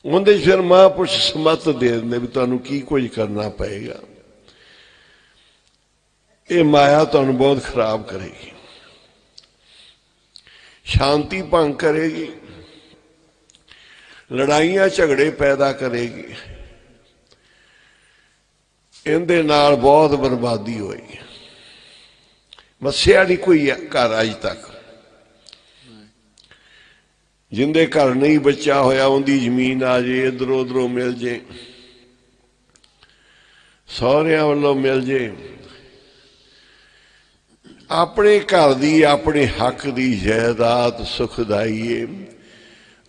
ਉਹਦੇ 'ਚ ਫਿਰ ਮਹਾਂਪੁਰਸ਼ ਸਮੱਤ ਦੇ ਦਿੰਦੇ ਵੀ ਤੁਹਾਨੂੰ ਕੀ ਕੁਝ ਕਰਨਾ ਪਏਗਾ। ਇਹ ਮਾਇਆ ਤੁਹਾਨੂੰ ਬਹੁਤ ਖਰਾਬ ਕਰੇਗੀ, ਸ਼ਾਂਤੀ ਭੰਗ ਕਰੇਗੀ, ਲੜਾਈਆਂ ਝਗੜੇ ਪੈਦਾ ਕਰੇਗੀ। ਇਹਦੇ ਨਾਲ ਬਹੁਤ ਬਰਬਾਦੀ ਹੋਈ। ਵਸਿਆ ਨਹੀਂ ਕੋਈ ਘਰ ਅੱਜ ਤੱਕ। ਜਿੰਦੇ ਘਰ ਨਹੀਂ ਬੱਚਾ ਹੋਇਆ, ਉਹਦੀ ਜ਼ਮੀਨ ਆ ਜੇ, ਇੱਧਰੋਂ ਉੱਧਰੋਂ ਮਿਲ ਜੇ, ਸਹੁਰਿਆਂ ਵੱਲੋਂ ਮਿਲ ਜੇ, ਆਪਣੇ ਘਰ ਦੀ, ਆਪਣੇ ਹੱਕ ਦੀ ਜਾਇਦਾਦ ਸੁਖਦਾਈ ਏ,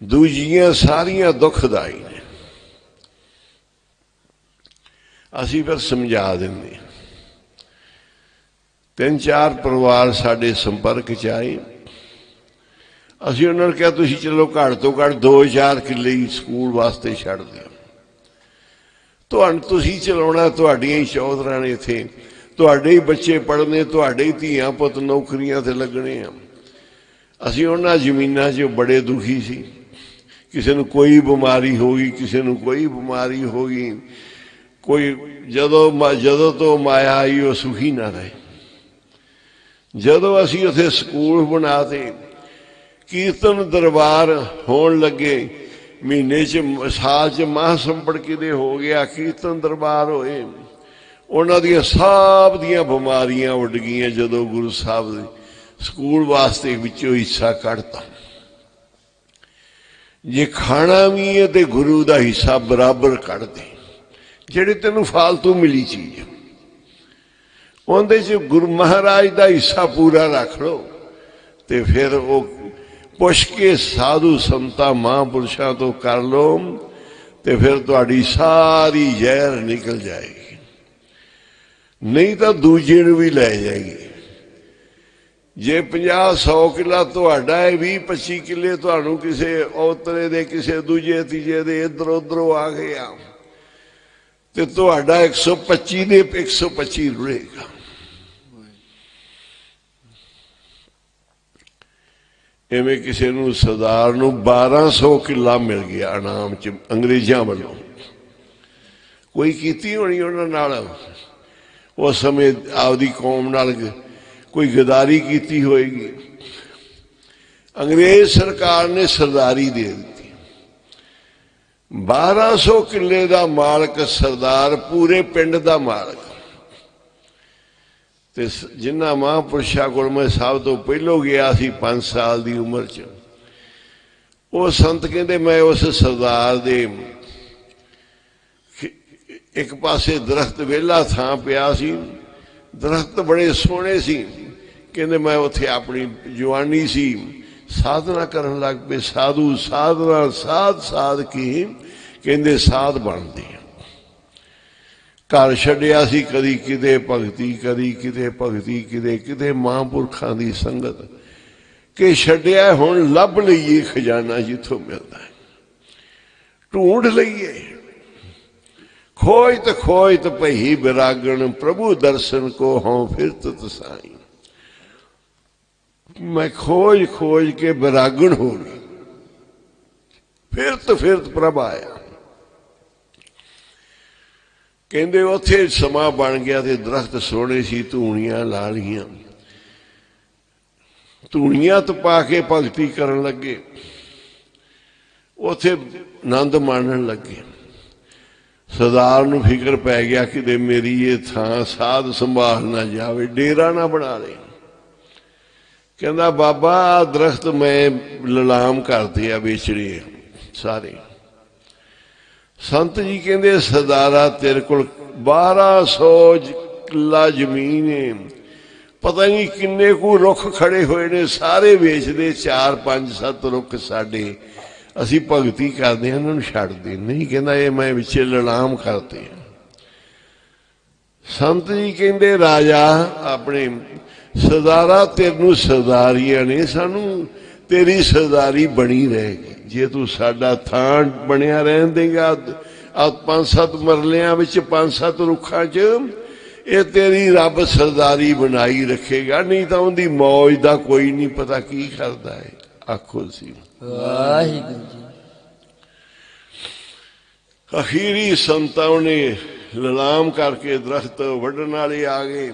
ਦੂਜੀਆਂ ਸਾਰੀਆਂ ਦੁਖਦਾਈ ਨੇ। ਅਸੀਂ ਫਿਰ ਸਮਝਾ ਦਿੰਦੇ। 3-4 ਪਰਿਵਾਰ ਸਾਡੇ ਸੰਪਰਕ 'ਚ ਆਏ, ਅਸੀਂ ਉਹਨਾਂ ਨੂੰ ਕਿਹਾ ਤੁਸੀਂ ਚਲੋ ਘੱਟ ਤੋਂ ਘੱਟ 2-4 ਕਿੱਲੇ ਹੀ ਸਕੂਲ ਵਾਸਤੇ ਛੱਡ ਦਿਓ, ਤੁਸੀਂ ਚਲਾਉਣਾ, ਤੁਹਾਡੀਆਂ ਹੀ ਚੌਧਰਾਂ ਨੇ ਇੱਥੇ, ਤੁਹਾਡੇ ਹੀ ਬੱਚੇ ਪੜ੍ਹਨੇ, ਤੁਹਾਡੇ ਹੀ ਧੀਆਂ ਪੁੱਤ ਨੌਕਰੀਆਂ ਤੇ ਲੱਗਣੇ ਆ। ਅਸੀਂ ਉਹਨਾਂ ਜ਼ਮੀਨਾਂ 'ਚ ਬੜੇ ਦੁਖੀ ਸੀ। ਕਿਸੇ ਨੂੰ ਕੋਈ ਬਿਮਾਰੀ ਹੋ ਗਈ, ਕਿਸੇ ਨੂੰ ਕੋਈ ਬਿਮਾਰੀ ਹੋ ਗਈ, ਕੋਈ ਜਦੋਂ ਤੋਂ ਮਾਇਆ ਆਈ ਉਹ ਸੁਖੀ ਨਾ ਰਹੇ। ਜਦੋਂ ਅਸੀਂ ਉੱਥੇ ਸਕੂਲ ਬਣਾਤੇ, ਕੀਰਤਨ ਦਰਬਾਰ ਹੋਣ ਲੱਗੇ, ਮਹੀਨੇ 'ਚ ਸਾਲ 'ਚ ਮਹਾਂਸੰਪੜ ਕਿਤੇ ਹੋ ਗਿਆ, ਕੀਰਤਨ ਦਰਬਾਰ ਹੋਏ, ਉਹਨਾਂ ਦੀਆਂ ਸਭ ਦੀਆਂ ਬਿਮਾਰੀਆਂ ਉੱਡ ਗਈਆਂ ਜਦੋਂ ਗੁਰੂ ਸਾਹਿਬ ਦੇ ਸਕੂਲ ਵਾਸਤੇ ਵਿੱਚੋਂ ਹਿੱਸਾ ਕੱਢਤਾ। ਜੇ ਖਾਣਾ ਵੀ ਹੈ ਤੇ ਗੁਰੂ ਦਾ ਹਿੱਸਾ ਬਰਾਬਰ ਕੱਢ ਦੇ, ਜਿਹੜੀ ਤੈਨੂੰ ਫਾਲਤੂ ਮਿਲੀ ਚੀਜ਼ ਉਹਦੇ 'ਚ ਗੁਰੂ ਮਹਾਰਾਜ ਦਾ ਹਿੱਸਾ ਪੂਰਾ ਰੱਖ ਲਓ। ਤੇ ਫਿਰ ਉਹ ਪੁੱਛ ਕੇ ਸਾਧੂ ਸੰਤਾਂ ਮਹਾਂਪੁਰਸ਼ਾਂ ਤੋਂ ਕਰ ਲਓ, ਤੇ ਫਿਰ ਤੁਹਾਡੀ ਸਾਰੀ ਜ਼ਹਿਰ ਨਿਕਲ ਜਾਏਗੀ, ਨਹੀਂ ਤਾਂ ਦੂਜੇ ਨੂੰ ਵੀ ਲੈ ਜਾਏਗੀ। ਜੇ 50-100 ਕਿੱਲਾ ਤੁਹਾਡਾ ਹੈ, 20-25 ਕਿੱਲੇ ਤੁਹਾਨੂੰ ਕਿਸੇ ਔਤਰੇ ਦੇ, ਕਿਸੇ ਦੂਜੇ ਤੀਜੇ ਦੇ ਇੱਧਰੋਂ ਉੱਧਰੋਂ ਆ ਗਿਆ, ਤੇ ਤੁਹਾਡਾ 125 ਦੇ 125 ਰੁੜੇਗਾ। ਇਵੇਂ ਕਿਸੇ ਨੂੰ ਸਰਦਾਰ ਨੂੰ 1200 ਕਿੱਲਾ ਮਿਲ ਗਿਆ ਇਨਾਮ 'ਚ ਅੰਗਰੇਜ਼ਾਂ ਵੱਲੋਂ। ਕੋਈ ਕੀਤੀ ਹੋਣੀ ਉਹਨਾਂ ਨਾਲ, ਉਸ ਸਮੇਂ ਆਪਦੀ ਕੌਮ ਨਾਲ ਕੋਈ ਗਦਾਰੀ ਕੀਤੀ ਹੋਏਗੀ। ਅੰਗਰੇਜ਼ ਸਰਕਾਰ ਨੇ ਸਰਦਾਰੀ ਦੇ ਦਿੱਤੀ। 1200 ਕਿੱਲੇ ਦਾ ਮਾਲਕ ਸਰਦਾਰ, ਪੂਰੇ ਪਿੰਡ ਦਾ ਮਾਲਕ। ਤੇ ਜਿਨ੍ਹਾਂ ਮਹਾਂਪੁਰਸ਼ਾਂ ਕੋਲ ਮੈਂ ਸਭ ਤੋਂ ਪਹਿਲੋਂ ਗਿਆ ਸੀ 5 ਸਾਲ ਦੀ ਉਮਰ 'ਚ, ਉਹ ਸੰਤ ਕਹਿੰਦੇ ਮੈਂ ਉਸ ਸਰਦਾਰ ਦੇ ਇੱਕ ਪਾਸੇ ਦਰਖਤ ਵਿਹਲਾ ਥਾਂ ਪਿਆ ਸੀ, ਦਰਖਤ ਬੜੇ ਸੋਹਣੇ ਸੀ, ਕਹਿੰਦੇ ਮੈਂ ਉੱਥੇ ਆਪਣੀ ਜਵਾਨੀ ਸੀ, ਸਾਧਨਾ ਕਰਨ ਲੱਗ ਪਏ। ਸਾਧੂ ਸਾਧਨਾ ਸਾਧ ਕੇ ਕਹਿੰਦੇ ਸਾਧ ਬਣਦੇ ਆ। ਘਰ ਛੱਡਿਆ ਸੀ, ਕਦੀ ਕਿਤੇ ਭਗਤੀ, ਕਦੀ ਕਿਤੇ ਭਗਤੀ, ਕਿਤੇ ਮਹਾਂਪੁਰਖਾਂ ਦੀ ਸੰਗਤ ਕਿ ਛੱਡਿਆ। ਹੁਣ ਲੱਭ ਲਈਏ ਖਜ਼ਾਨਾ ਜਿੱਥੋਂ ਮਿਲਦਾ ਹੈ, ਢੂੰਡ ਲਈਏ। ਖੋਜਤ ਭਈ ਬਿਰਾਗਣ, ਪ੍ਰਭੂ ਦਰਸ਼ਨ ਕੋ ਹੋਂ ਫਿਰਤ ਤਸਾਈ। ਮੈਂ ਖੋਜ ਕੇ ਬਿਰਾਗਣ ਹੋ ਗਈ, ਫਿਰਤ ਪ੍ਰਭ ਆਇਆ। ਕਹਿੰਦੇ ਉੱਥੇ ਸਮਾਂ ਬਣ ਗਿਆ ਤੇ ਦਰਖਤ ਸੋਹਣੇ ਸੀ, ਧੂਣੀਆਂ ਲਾ ਲਈਆਂ, ਧੂਣੀਆਂ ਤਪਾ ਕੇ ਭਗਤੀ ਕਰਨ ਲੱਗੇ। ਉੱਥੇ ਆਨੰਦ ਮਾਣਨ ਲੱਗੇ। ਸਰਦਾਰ ਨੂੰ ਫਿਕਰ ਪੈ ਗਿਆ ਕਿ ਮੇਰੀ ਇਹ ਥਾਂ ਸਾਧ ਸੰਭਾਲ ਨਾ ਜਾਵੇ, ਡੇਰਾ ਨਾ ਬਣਾ ਲੇ। ਕਹਿੰਦਾ ਬਾਬਾ ਆਹ ਦਰਖਤ ਮੈਂ ਲਿਲਾਮ ਕਰਦੇ ਆ, ਵੇਚਣੇ ਆ ਸਾਰੇ। ਸੰਤ ਜੀ ਕਹਿੰਦੇ ਸਰਦਾਰਾ ਤੇਰੇ ਕੋਲ 1200 ਕਿੱਲਾ ਜ਼ਮੀਨ ਹੈ, ਪਤਾ ਨਹੀਂ ਕਿੰਨੇ ਕੁ ਰੁੱਖ ਖੜੇ ਹੋਏ ਨੇ, ਸਾਰੇ ਵੇਚਦੇ। 4 5 7 ਰੁੱਖ ਸਾਡੇ, ਅਸੀਂ ਭਗਤੀ ਕਰਦੇ ਹਾਂ, ਇਹਨਾਂ ਨੂੰ ਛੱਡਦੇ ਨਹੀਂ। ਕਹਿੰਦਾ ਇਹ ਮੈਂ ਵਿੱਚੇ ਲਿਲਾਮ ਕਰਦੇ। ਸੰਤ ਜੀ ਕਹਿੰਦੇ ਰਾਜਾ ਆਪਣੇ ਸਰਦਾਰਾ ਤੈਨੂੰ ਸਰਦਾਰੀਆਂ ਨੇ, ਸਾਨੂੰ ਤੇਰੀ ਸਰਦਾਰੀ ਬਣੀ ਰਹੇਗੀ ਜੇ ਤੂੰ ਸਾਡਾ ਥਾਂ ਬਣਿਆ ਰਹਿਣ ਦੇਗਾ। ਆ 5 7 ਮਰਲਿਆਂ ਵਿੱਚ 5 7 ਰੁੱਖਾਂ 'ਚ ਇਹ ਤੇਰੀ ਰੱਬ ਸਰਦਾਰੀ ਬਣਾਈ ਰੱਖੇਗਾ, ਨਹੀਂ ਤਾਂ ਉਹਦੀ ਮੌਜ ਦਾ ਕੋਈ ਨਹੀਂ ਪਤਾ ਕੀ ਕਰਦਾ ਹੈ। ਆਖੋ ਸੀ ਵਾਹਿਗੁਰੂ ਜੀ। ਅਖੀਰੀ ਸੰਤਾਂ ਨੇ ਲਿਲਾਮ ਕਰਕੇ ਦਰਖਤ ਵੱਢਣ ਵਾਲੇ ਆ ਗਏ।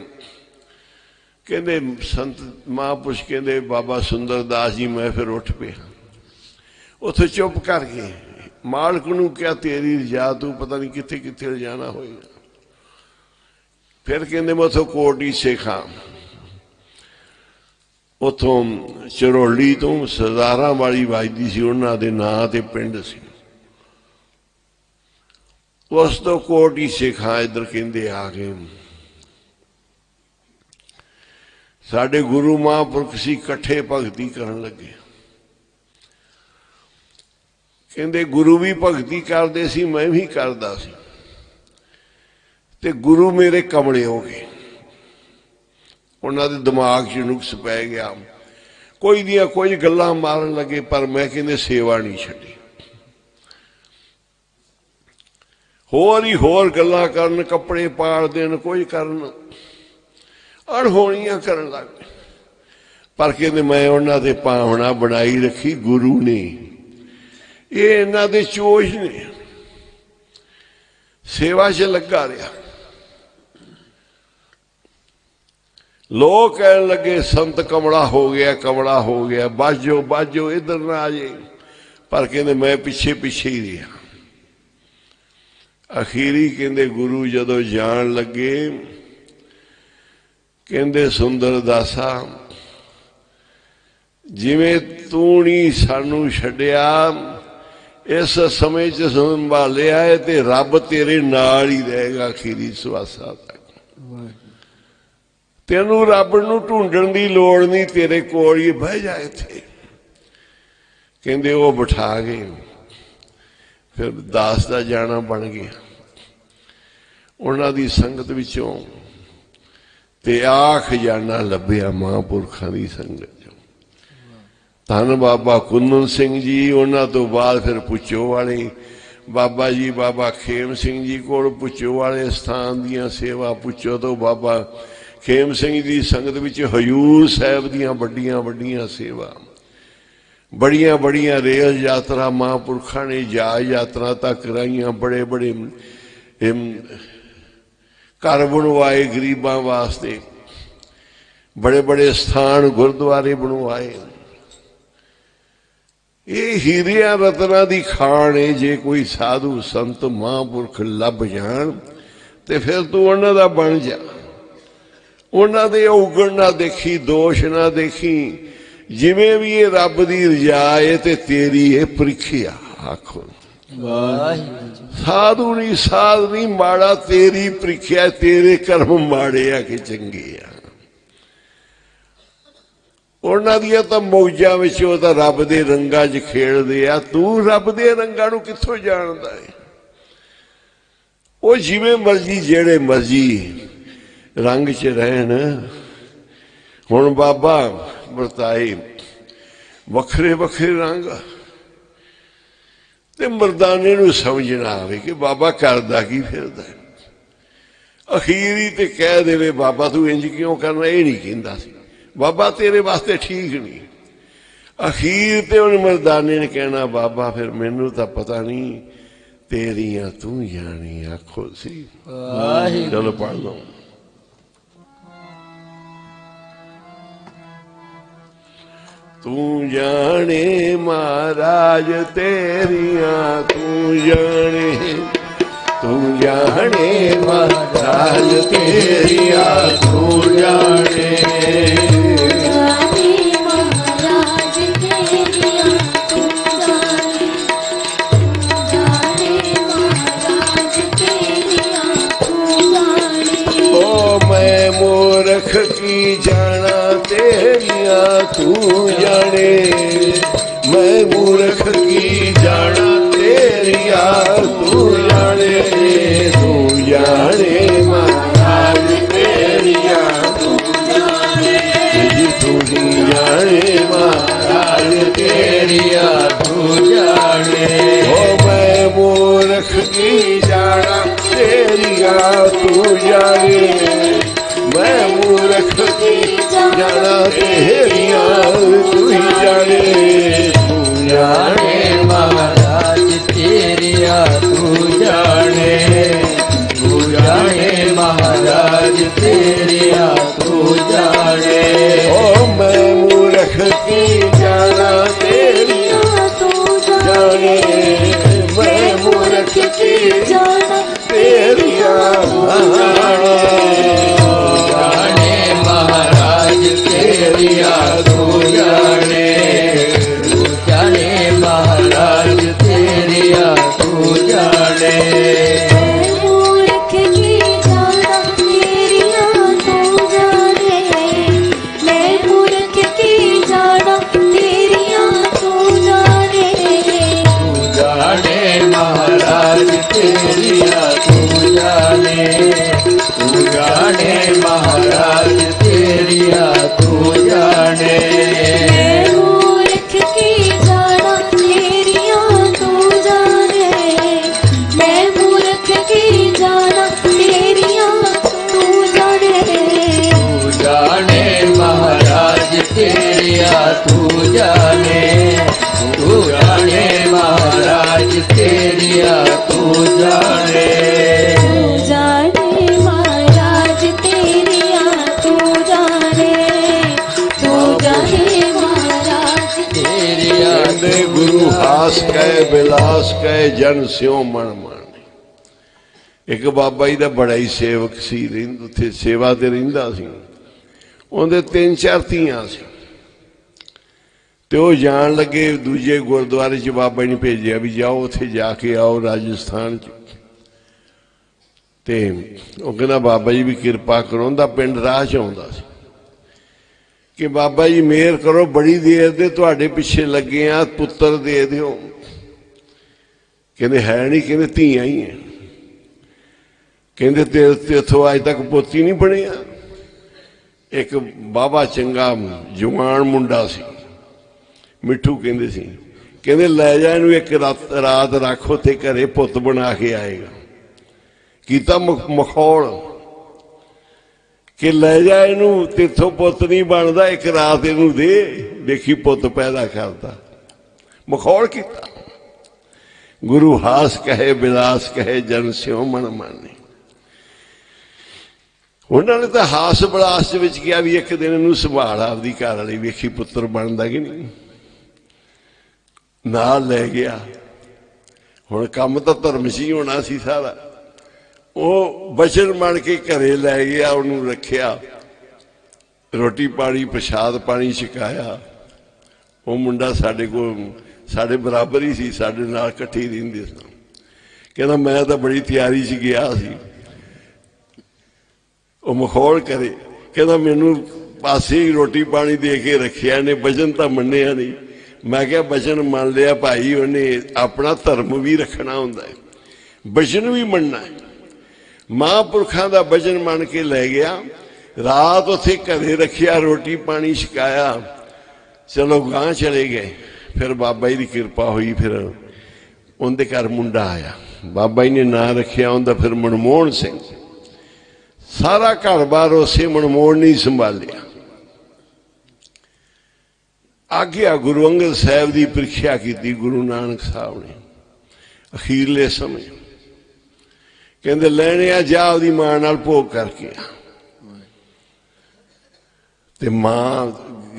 ਕਹਿੰਦੇ ਸੰਤ ਮਹਾਂਪੁਰਸ਼ ਕਹਿੰਦੇ ਬਾਬਾ ਸੁੰਦਰ ਦਾਸ ਜੀ ਮੈਂ ਫਿਰ ਉੱਠ ਪਿਆ, ਉੱਥੇ ਚੁੱਪ ਕਰ ਗਏ। ਮਾਲਕ ਨੂੰ ਕਿਹਾ ਤੇਰੀ ਰਜਾ, ਤੂੰ ਪਤਾ ਨਹੀਂ ਕਿੱਥੇ ਕਿੱਥੇ ਲਿਜਾਣਾ ਹੋਏਗਾ। ਫਿਰ ਕਹਿੰਦੇ ਮੈਂ ਉੱਥੋਂ ਕੋਟੀ ਸੇਖਾਂ, ਉੱਥੋਂ ਚਰੋਲੀ ਤੋਂ ਸਰਦਾਰਾਂ ਵਾਲੀ ਵੱਜਦੀ ਸੀ, ਉਹਨਾਂ ਦੇ ਨਾਂ ਤੇ ਪਿੰਡ ਸੀ। ਉਸ ਤੋਂ ਕੋਟੀ ਸੇਖਾਂ ਇੱਧਰ ਕਹਿੰਦੇ ਆ ਗਏ। ਸਾਡੇ ਗੁਰੂ ਮਹਾਂਪੁਰਖ ਸੀ, ਇਕੱਠੇ ਭਗਤੀ ਕਰਨ ਲੱਗੇ। ਕਹਿੰਦੇ ਗੁਰੂ ਵੀ ਭਗਤੀ ਕਰਦੇ ਸੀ, ਮੈਂ ਵੀ ਕਰਦਾ ਸੀ, ਤੇ ਗੁਰੂ ਮੇਰੇ ਕਮਲੇ ਹੋ ਗਏ। ਉਹਨਾਂ ਦੇ ਦਿਮਾਗ 'ਚ ਨੁਕਸ ਪੈ ਗਿਆ, ਕੋਈ ਦੀਆਂ ਕੋਈ ਗੱਲਾਂ ਮਾਰਨ ਲੱਗੇ, ਪਰ ਮੈਂ ਕਹਿੰਦੇ ਸੇਵਾ ਨਹੀਂ ਛੱਡੀ। ਹੋਰ ਹੀ ਹੋਰ ਗੱਲਾਂ ਕਰਨ, ਕੱਪੜੇ ਪਾੜ ਦੇਣ, ਕੋਈ ਕਰਨ, ਅਣਹੋਣੀਆਂ ਕਰਨ ਲੱਗ ਪਏ। ਪਰ ਕਹਿੰਦੇ ਮੈਂ ਉਹਨਾਂ ਦੇ ਭਾਵਨਾ ਬਣਾਈ ਰੱਖੀ, ਗੁਰੂ ਨੇ, ਇਹ ਇਹਨਾਂ ਦੇ ਚੋਜ ਨੇ। ਸੇਵਾ 'ਚ ਲੱਗਾ ਰਿਹਾ। ਲੋਕ ਕਹਿਣ ਲੱਗੇ ਸੰਤ ਕਮਲਾ ਹੋ ਗਿਆ, ਕਮਲਾ ਹੋ ਗਿਆ, ਬਾਜੋ ਇੱਧਰ ਨਾ ਆ ਜੇ। ਪਰ ਕਹਿੰਦੇ ਮੈਂ ਪਿੱਛੇ ਹੀ ਰਿਹਾ। ਅਖੀਰੀ ਕਹਿੰਦੇ ਗੁਰੂ ਜਦੋਂ ਜਾਣ ਲੱਗੇ, ਕਹਿੰਦੇ ਸੁੰਦਰ ਦਾਸਾ ਜਿਵੇਂ ਤੂੰ ਨਹੀਂ ਸਾਨੂੰ ਛੱਡਿਆ, ਇਸ ਸਮੇਂ 'ਚ ਸੰਭਾਲਿਆ ਹੈ, ਤੇ ਰੱਬ ਤੇਰੇ ਨਾਲ ਹੀ ਰਹੇਗਾ ਅਖੀਰੀ ਸਵਾਸਾਂ ਤੱਕ। ਤੈਨੂੰ ਰੱਬ ਨੂੰ ਢੂੰਡਣ ਦੀ ਲੋੜ ਨਹੀਂ, ਤੇਰੇ ਕੋਲ ਹੀ ਬਹਿ ਜਾ ਇੱਥੇ। ਕਹਿੰਦੇ ਉਹ ਬਿਠਾ ਗਏ। ਫਿਰ ਦਾਸ ਦਾ ਜਾਣਾ ਬਣ ਗਿਆ ਉਹਨਾਂ ਦੀ ਸੰਗਤ ਵਿੱਚੋਂ, ਤੇ ਆ ਖਜ਼ਾਨਾ ਲੱਭਿਆ ਮਹਾਂਪੁਰਖਾਂ ਦੀ ਸੰਗਤ ਚੋਂ। ਧੰਨ ਬਾਬਾ ਕੁੰਨਨ ਸਿੰਘ ਜੀ, ਉਹਨਾਂ ਤੋਂ ਬਾਅਦ ਫਿਰ ਪੁੱਛੋ ਵਾਲੇ ਬਾਬਾ ਜੀ, ਬਾਬਾ ਖੇਮ ਸਿੰਘ ਜੀ ਕੋਲ ਪੁੱਛੋ ਵਾਲੇ ਸਥਾਨ ਦੀਆਂ ਸੇਵਾ। ਪੁੱਛੋ ਤੋਂ ਬਾਬਾ ਖੇਮ ਸਿੰਘ ਦੀ ਸੰਗਤ ਵਿੱਚ ਹਜ਼ੂਰ ਸਾਹਿਬ ਦੀਆਂ ਵੱਡੀਆਂ ਸੇਵਾ, ਬੜੀਆਂ ਰੇਲ ਯਾਤਰਾ ਮਹਾਂਪੁਰਖਾਂ ਨੇ ਜਹਾਜ਼ ਯਾਤਰਾ ਤੱਕ ਕਰਾਈਆਂ। ਬੜੇ ਘਰ ਬਣਵਾਏ ਗਰੀਬਾਂ ਵਾਸਤੇ, ਬੜੇ ਸਥਾਨ ਗੁਰਦੁਆਰੇ ਬਣਵਾਏ। ਇਹ ਹੀਰਿਆਂ ਰਤਨਾਂ ਦੀ ਖਾਣ ਹੈ। ਜੇ ਕੋਈ ਸਾਧੂ ਸੰਤ ਮਹਾਂਪੁਰਖ ਲੱਭ ਜਾਣ ਤੇ ਫਿਰ ਤੂੰ ਉਹਨਾਂ ਦਾ ਬਣ ਜਾ। ਉਹਨਾਂ ਦੇ ਔਗਣ ਨਾ ਦੇਖੀ, ਦੋਸ਼ ਨਾ ਦੇਖੀ। ਜਿਵੇਂ ਵੀ ਇਹ ਰੱਬ ਦੀ ਰਜਾ ਹੈ ਤੇ ਤੇਰੀ ਇਹ ਪ੍ਰੀਖਿਆ। ਆਖੋ ਸਾਧੂ ਨਹੀਂ, ਸਾਧ ਨਹੀਂ ਮਾੜਾ, ਤੇਰੀ ਪ੍ਰੀਖਿਆ। ਤੇਰੇ ਕਰਮ ਮਾੜੇ ਆ ਕਿ ਚੰਗੇ ਆ। ਉਹਨਾਂ ਦੀਆਂ ਤਾਂ ਮੌਜਾਂ ਵਿੱਚ ਉਹ ਤਾਂ ਰੱਬ ਦੇ ਰੰਗਾਂ 'ਚ ਖੇਡਦੇ ਆ। ਤੂੰ ਰੱਬ ਦੇ ਰੰਗਾਂ ਨੂੰ ਕਿੱਥੋਂ ਜਾਣਦਾ ਹੈ? ਉਹ ਜਿਵੇਂ ਮਰਜ਼ੀ ਜਿਹੜੇ ਮਰਜ਼ੀ ਰੰਗ 'ਚ ਰਹਿਣ। ਹੁਣ ਬਾਬਾ ਵਰਤਾਏ ਵੱਖਰੇ ਵੱਖਰੇ ਰੰਗ, ਤੇ ਮਰਦਾਨੇ ਨੂੰ ਸਮਝ ਨਾ ਆਵੇ ਕਿ ਬਾਬਾ ਕਰਦਾ ਕੀ ਫਿਰਦਾ। ਅਖੀਰੀ ਤੇ ਕਹਿ ਦੇਵੇ ਬਾਬਾ ਤੂੰ ਇੰਜ ਕਿਉਂ ਕਰਨਾ, ਇਹ ਨਹੀਂ ਕਹਿੰਦਾ ਸੀ ਬਾਬਾ ਤੇਰੇ ਵਾਸਤੇ ਠੀਕ ਨਹੀਂ। ਅਖੀਰ ਤੇ ਉਹਨੇ ਮਰਦਾਨੇ ਨੇ ਕਹਿਣਾ ਬਾਬਾ ਫਿਰ ਮੈਨੂੰ ਤਾਂ ਪਤਾ ਨਹੀਂ, ਤੇਰੀਆਂ ਤੂੰ ਜਾਣੀ ਆਖੋ ਸੀ। ਚਲੋ ਪੜ੍ਹ ਲਓ। ਤੂੰ ਜਾਣੇ ਮਹਾਰਾਜ ਤੇਰੀਆਂ ਤੂੰ ਜਾਣੇ, ਤੂੰ ਜਾਣੇ ਮਹਾਰਾਜ ਤੇਰੀਆਂ ਤੂੰ ਜਾਣੇ। ਜਾਣੇ ਮਹਾਰਾਜ ਤੇਰੀਆਂ ਤੂੰ ਜਾਣੇ, ਜਾਣੇ ਮਹਾਰਾਜ ਤੇਰੀਆਂ ਤੂੰ ਜਾਣੇ। ਓ ਮੈਂ ਮੂਰਖ ਕੀ ਜਾਣਾ ਤੇਰੀਆਂ ਤੂੰ ਜਾਣੇ, ਮੈਂ ਮੂਰਖ ਕੀ ਜਾਣਾ ਤੇਰੀਆਂ ਤੂੰ ਜਾਣੇ। ਤੂੰ ਜਾਣੇ ਮਹਾਰਾਜ ਤੇਰੀਆਂ ਤੂੰ ਜਾਣੇ, ਤੂੰ ਹੀ ਜਾਣੇ ਮਹਾਰਾਜ ਤੇਰੀਆਂ ਤੂੰ ਜਾਣੇ। ਓ ਮੈਂ ਮੂਰਖ ਕੀ ਜਾਣਾ ਤੇਰੀਆਂ ਤੂੰ ਜਾਣੇ, ਮੈਂ ਮੂਰਖ ਕੀ ਜਾਣਾ ਤੇਰੀਆਂ ਤੂੰ ਹੀ ਜਾਣੇ। ਤੂੰ ਜਾਣੇ ਮਹਾਰਾਜ ਤੇਰੀਆਂ ਤੂੰ ਜਾਣੇ, ਤੂੰ ਜਾਣੇ ਮਹਾਰਾਜ ਤੇਰੀਆਂ ਤੂੰ ਜਾਣੇ। ਓ ਮੈਂ ਮੂਰਖ ਕੀ ਜਾਣਾ ਤੇਰੀਆਂ ਤੂੰ ਜਾਣੇ, ਮੈਂ ਮੂਰਖ ਕੀ ਜਾਣਾ ਤੇਰੀਆਂ ਜਾਣੇ ਮਹਾਰਾਜ ਤੇਰੀਆਂ ਤੂੰ ਜਾਣੇ, ਤੂੰ ਜਾਣੇ ਮਹਾਰਾਜ ਤੇਰੀਆਂ ਤੂੰ ਜਾਣੇ। ਮੈਂ ਮੂਰਖ ਕੀ ਜਾਣਾ ਤੇਰੀਆਂ ਤੂੰ ਜਾਣੇ, ਮੈਂ ਮੂਰਖ ਕੀ ਜਾਣਾ ਤੇਰੀਆਂ ਤੂੰ ਜਾਣੇ। ਤੂੰ ਜਾਣੇ ਮਹਾਰਾਜ ਤੇਰੀਆਂ ਤੂੰ ਜਾਣੇ, ਤੂੰ ਜਾਣੇ ਮਹਾਰਾਜ ਤੇਰੀਆਂ ਤੂੰ ਜਾਣੇ। ਮੈਂ ਮੂਰਖ ਕੀ ਜਾਣਾ ਤੇਰੀਆਂ ਤੂੰ ਜਾਣੇ, ਮੈਂ ਮੂਰਖ ਕੀ ਜਾਣਾ ਤੇਰੀਆਂ ਤੂੰ ਜਾਣੇ। ਤੂੰ ਜਾਣੇ ਮਹਾਰਾਜ ਤੇਰੀਆਂ ਤੂੰ ਜਾਣੇ, ਤੂੰ ਜਾਣੇ ਮਹਾਰਾਜ ਤੇਰੀਆਂ ਤੂੰ ਜਾਣੇ। ਜਾਣੇ ਮਹਾਰਾਜ ਤੇਰੀਆਂ ਤੂੰ ਜਾਣੇ, ਤੂੰ ਜਾਣੇ ਮਹਾਰਾਜ ਤੇਰੀਆਂ ਕਹਿੰਦੇ ਗੁਰੂ ਹਾਸ ਕਹਿ ਬਿਲਾਸ ਕਹਿ ਜਨ ਸਿਉ ਮਨ ਮਾਣੇ। ਇੱਕ ਬਾਬਾ ਜੀ ਦਾ ਬੜਾ ਹੀ ਸੇਵਕ ਸੀ, ਉੱਥੇ ਸੇਵਾ ਤੇ ਰਹਿੰਦਾ ਸੀ। ਉਹਦੇ 3-4 ਧੀਆਂ ਸੀ, ਤੇ ਉਹ ਜਾਣ ਲੱਗੇ ਦੂਜੇ ਗੁਰਦੁਆਰੇ 'ਚ ਬਾਬਾ ਜੀ ਨੇ ਭੇਜਿਆ ਵੀ ਜਾਓ ਉੱਥੇ ਜਾ ਕੇ ਆਓ ਰਾਜਸਥਾਨ 'ਚ। ਤੇ ਉਹ ਕਹਿੰਦਾ ਬਾਬਾ ਜੀ ਵੀ ਕਿਰਪਾ ਕਰੋ। ਉਹਦਾ ਪਿੰਡ ਰਾਹ 'ਚ ਆਉਂਦਾ ਸੀ ਕਿ ਬਾਬਾ ਜੀ ਮਿਹਰ ਕਰੋ, ਬੜੀ ਦੇਰ ਦੇ ਤੁਹਾਡੇ ਪਿੱਛੇ ਲੱਗੇ ਆ, ਪੁੱਤਰ ਦੇ ਦਿਓ। ਕਹਿੰਦੇ ਹੈ ਨਹੀਂ, ਕਹਿੰਦੇ ਧੀਆਂ ਹੀ ਹੈ। ਕਹਿੰਦੇ ਤੇਰੇ ਤੇ ਇੱਥੋਂ ਅੱਜ ਤੱਕ ਪੋਤੀ ਨਹੀਂ ਬਣਿਆ। ਇੱਕ ਬਾਬਾ ਚੰਗਾ ਜਵਾਨ ਮੁੰਡਾ ਸੀ, ਮਿੱਠੂ ਕਹਿੰਦੇ ਸੀ, ਕਹਿੰਦੇ ਲੈ ਜਾ ਇਹਨੂੰ ਇੱਕ ਰਾਤ ਰੱਖ ਉੱਥੇ ਘਰੇ, ਪੁੱਤ ਬਣਾ ਕੇ ਆਏਗਾ। ਕੀਤਾ ਮਖੌਲ ਕਿ ਲੈ ਜਾ ਇਹਨੂੰ, ਤੇਥੋਂ ਪੁੱਤ ਨਹੀਂ ਬਣਦਾ, ਇੱਕ ਰਾਤ ਇਹਨੂੰ ਦੇ, ਦੇਖੀ ਪੁੱਤ ਪੈਦਾ ਕਰਦਾ। ਮਖੌਲ ਕੀਤਾ। ਗੁਰੂ ਹਾਸ ਕਹੇ ਬਿਲਾਸ ਕਹੇ ਜਨ ਸਿਉ ਮਨ ਮਾਨੇ। ਉਹਨਾਂ ਨੇ ਤਾਂ ਹਾਸ ਬਿਲਾਸ ਦੇ ਵਿੱਚ ਕਿਹਾ ਵੀ ਇੱਕ ਦਿਨ ਇਹਨੂੰ ਸੰਭਾਲ ਆਪਦੀ ਘਰ ਵਾਲੀ, ਵੇਖੀ ਪੁੱਤਰ ਬਣਦਾ ਕਿ ਨਹੀਂ। ਨਾਲ ਲੈ ਗਿਆ। ਹੁਣ ਕੰਮ ਤਾਂ ਧਰਮ ਸੀ ਹੋਣਾ ਸੀ ਸਾਰਾ। ਉਹ ਬਚਨ ਬਣ ਕੇ ਘਰੇ ਲੈ ਗਿਆ, ਉਹਨੂੰ ਰੱਖਿਆ, ਰੋਟੀ ਪਾਣੀ ਪ੍ਰਸ਼ਾਦ ਪਾਣੀ ਛਕਾਇਆ। ਉਹ ਮੁੰਡਾ ਸਾਡੇ ਕੋਲ ਸਾਡੇ ਬਰਾਬਰ ਹੀ ਸੀ, ਸਾਡੇ ਨਾਲ ਇਕੱਠੇ ਹੀ ਰਹਿੰਦੇ ਸਨ। ਕਹਿੰਦਾ ਮੈਂ ਤਾਂ ਬੜੀ ਤਿਆਰੀ 'ਚ ਗਿਆ ਸੀ। ਉਹ ਮਖੌਲ ਕਰੇ, ਕਹਿੰਦਾ ਮੈਨੂੰ ਪਾਸੇ ਹੀ ਰੋਟੀ ਪਾਣੀ ਦੇ ਕੇ ਰੱਖਿਆ ਨੇ, ਬਚਨ ਤਾਂ ਮੰਨਿਆ ਨਹੀਂ। ਮੈਂ ਕਿਹਾ ਬਚਨ ਮੰਨ ਲਿਆ ਭਾਈ, ਉਹਨੇ ਆਪਣਾ ਧਰਮ ਵੀ ਰੱਖਣਾ ਹੁੰਦਾ ਹੈ, ਬਚਨ ਵੀ ਮੰਨਣਾ ਹੈ। ਮਹਾਂਪੁਰਖਾਂ ਦਾ ਬਚਨ ਮੰਨ ਕੇ ਲੈ ਗਿਆ, ਰਾਤ ਉੱਥੇ ਘਰੇ ਰੱਖਿਆ, ਰੋਟੀ ਪਾਣੀ ਛਕਾਇਆ, ਚਲੋ ਗਾਂ ਚਲੇ ਗਏ। ਫਿਰ ਬਾਬਾ ਜੀ ਦੀ ਕਿਰਪਾ ਹੋਈ, ਫਿਰ ਉਹਦੇ ਘਰ ਮੁੰਡਾ ਆਇਆ, ਬਾਬਾ ਜੀ ਨੇ ਨਾਂ ਰੱਖਿਆ ਉਹਦਾ ਫਿਰ ਮਨਮੋਹਨ ਸਿੰਘ। ਸਾਰਾ ਘਰ-ਬਾਰ ਉਸੇ ਮਨਮੋਹਨ ਨੇ ਸੰਭਾਲਿਆ। ਆਗਿਆ ਗੁਰੂ ਅੰਗਦ ਸਾਹਿਬ ਦੀ ਪ੍ਰੀਖਿਆ ਕੀਤੀ ਗੁਰੂ ਨਾਨਕ ਸਾਹਿਬ ਨੇ ਅਖੀਰਲੇ ਸਮੇਂ। ਕਹਿੰਦੇ ਲੈਣੇ ਆ, ਜਾ ਉਹਦੀ ਮਾਂ ਨਾਲ ਭੋਗ ਕਰਕੇ ਆ। ਤੇ ਮਾਂ,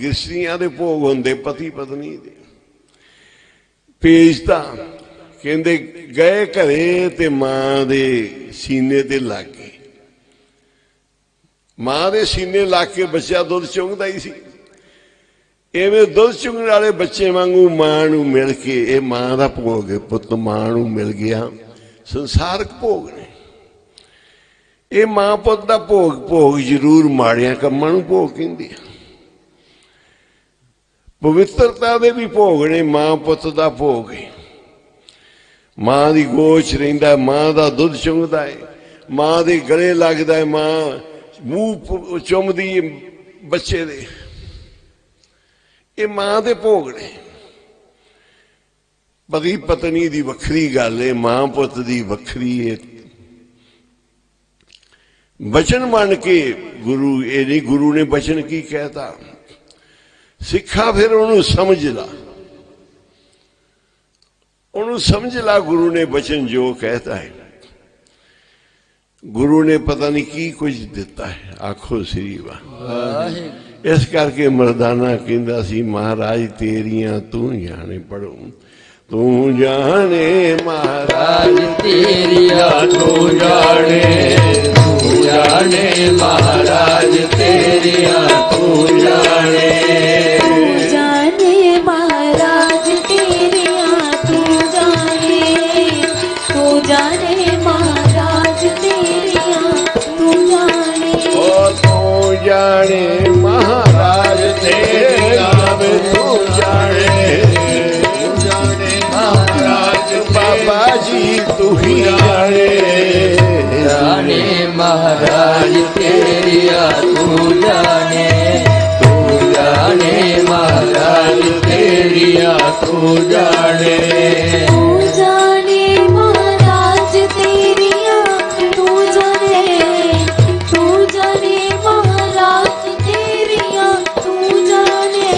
ਗਿਰਸੀਆਂ ਦੇ ਭੋਗ ਹੁੰਦੇ ਪਤੀ ਪਤਨੀ ਦੇ, ਭੇਜਤਾ। ਕਹਿੰਦੇ ਗਏ ਘਰੇ ਤੇ ਮਾਂ ਦੇ ਸੀਨੇ ਤੇ ਲੱਗ ਗਏ। ਮਾਂ ਦੇ ਸੀਨੇ ਲੱਗ ਕੇ ਬੱਚਾ ਦੁੱਧ ਚੁੰਗਦਾ ਹੀ ਸੀ। ਇਵੇਂ ਦੁੱਧ ਚੁੰਗਣ ਵਾਲੇ ਬੱਚੇ ਵਾਂਗੂ ਮਾਂ ਨੂੰ ਮਿਲ ਕੇ, ਇਹ ਮਾਂ ਦਾ ਭੋਗ ਹੈ, ਪੁੱਤ ਮਾਂ ਨੂੰ ਮਿਲ ਗਿਆ। ਸੰਸਾਰਕ ਭੋਗ ਨੇ ਇਹ, ਮਾਂ ਪੁੱਤ ਦਾ ਭੋਗ ਜ਼ਰੂਰ ਮਾੜਿਆਂ ਕੰਮਾਂ ਨੂੰ ਭੋਗ ਕਹਿੰਦੇ ਆ। ਪਵਿੱਤਰਤਾ ਦੇ ਵੀ ਭੋਗ ਨੇ, ਮਾਂ ਪੁੱਤ ਦਾ ਭੋਗ ਹੈ। ਮਾਂ ਦੀ ਗੋਚ ਰਹਿੰਦਾ, ਮਾਂ ਦਾ ਦੁੱਧ ਚੁੰਗਦਾ ਹੈ, ਮਾਂ ਦੇ ਗਲੇ ਲੱਗਦਾ ਹੈ, ਮਾਂ ਮੂੰਹ ਚੁੰਮਦੀ ਬੱਚੇ ਦੇ। ਇਹ ਮਾਂ ਦੇ ਭੋਗ ਨੇ। ਪਤੀ ਪਤਨੀ ਦੀ ਵੱਖਰੀ ਗੱਲ ਹੈ, ਮਾਂ ਪੁੱਤ ਦੀ ਵੱਖਰੀ ਹੈ। ਬਚਨ ਮੰਨ ਕੇ ਗੁਰੂ, ਇਹ ਨਹੀਂ ਗੁਰੂ ਨੇ ਬਚਨ ਕੀ ਕਹਿਤਾ, ਸਿੱਖਾ ਫਿਰ ਉਹਨੂੰ ਸਮਝ ਲਾ, ਉਹਨੂੰ ਸਮਝ ਲਾ। ਗੁਰੂ ਨੇ ਬਚਨ ਜੋ ਕਹਿਤਾ ਹੈ, ਗੁਰੂ ਨੇ ਪਤਾ ਨਹੀਂ ਕੀ ਕੁਝ ਦਿੱਤਾ ਹੈ। ਆਖੋ ਸ੍ਰੀ ਵਾਹਿਗੁਰੂ। ਇਸ ਕਰਕੇ ਮਰਦਾਨਾ ਕਹਿੰਦਾ ਸੀ, ਮਹਾਰਾਜ ਤੇਰੀਆਂ ਤੂੰ ਜਾਣੇ ਪੜੋ, ਤੂੰ ਜਾਣੇ ਮਹਾਰਾਜ ਤੇਰੀਆਂ ਤੂੰ ਜਾਣੇ, ਤੂੰ ਜਾਣੇ ਮਹਾਰਾਜ ਤੇਰੀਆਂ ਤੂੰ ਜਾਣੇ। ਤੂੰ ਜਾਣੇ ਮਹਾਰਾਜ ਤੇਰੀਆਂ ਤੂੰ ਜਾਣੇ, ਤੂੰ ਜਾਣੇ ਮਹਾਰਾਜ ਤੇਰੀਆਂ ਤੂੰ ਜਾਣੇ। ਓ ਤੂੰ ਜਾਣੇ ਮਹਾਰਾਜ ਤੇਰੀਆਂ ਤੂੰ ਜਾਣੇ, ਬਾਬਾ ਜੀ ਤੂੰ ਹੀ ਜਾਣੇ। ਜਾਣੇ ਮਹਾਰਾਜ ਤੇਰੀਆਂ ਤੂੰ ਜਾਣੇ, ਤੂੰ ਜਾਣੇ ਮਹਾਰਾਜ ਤੇਰੀਆਂ ਤੂੰ ਜਾਣੇ। ਤੂੰ ਜਾਣੇ ਮਹਾਰਾਜ ਤੇਰੀਆਂ ਤੂੰ ਜਾਣੇ, ਤੂੰ ਜਾਣੇ ਮਹਾਰਾਜ ਤੇਰੀਆਂ ਤੂੰ ਜਾਣੇ।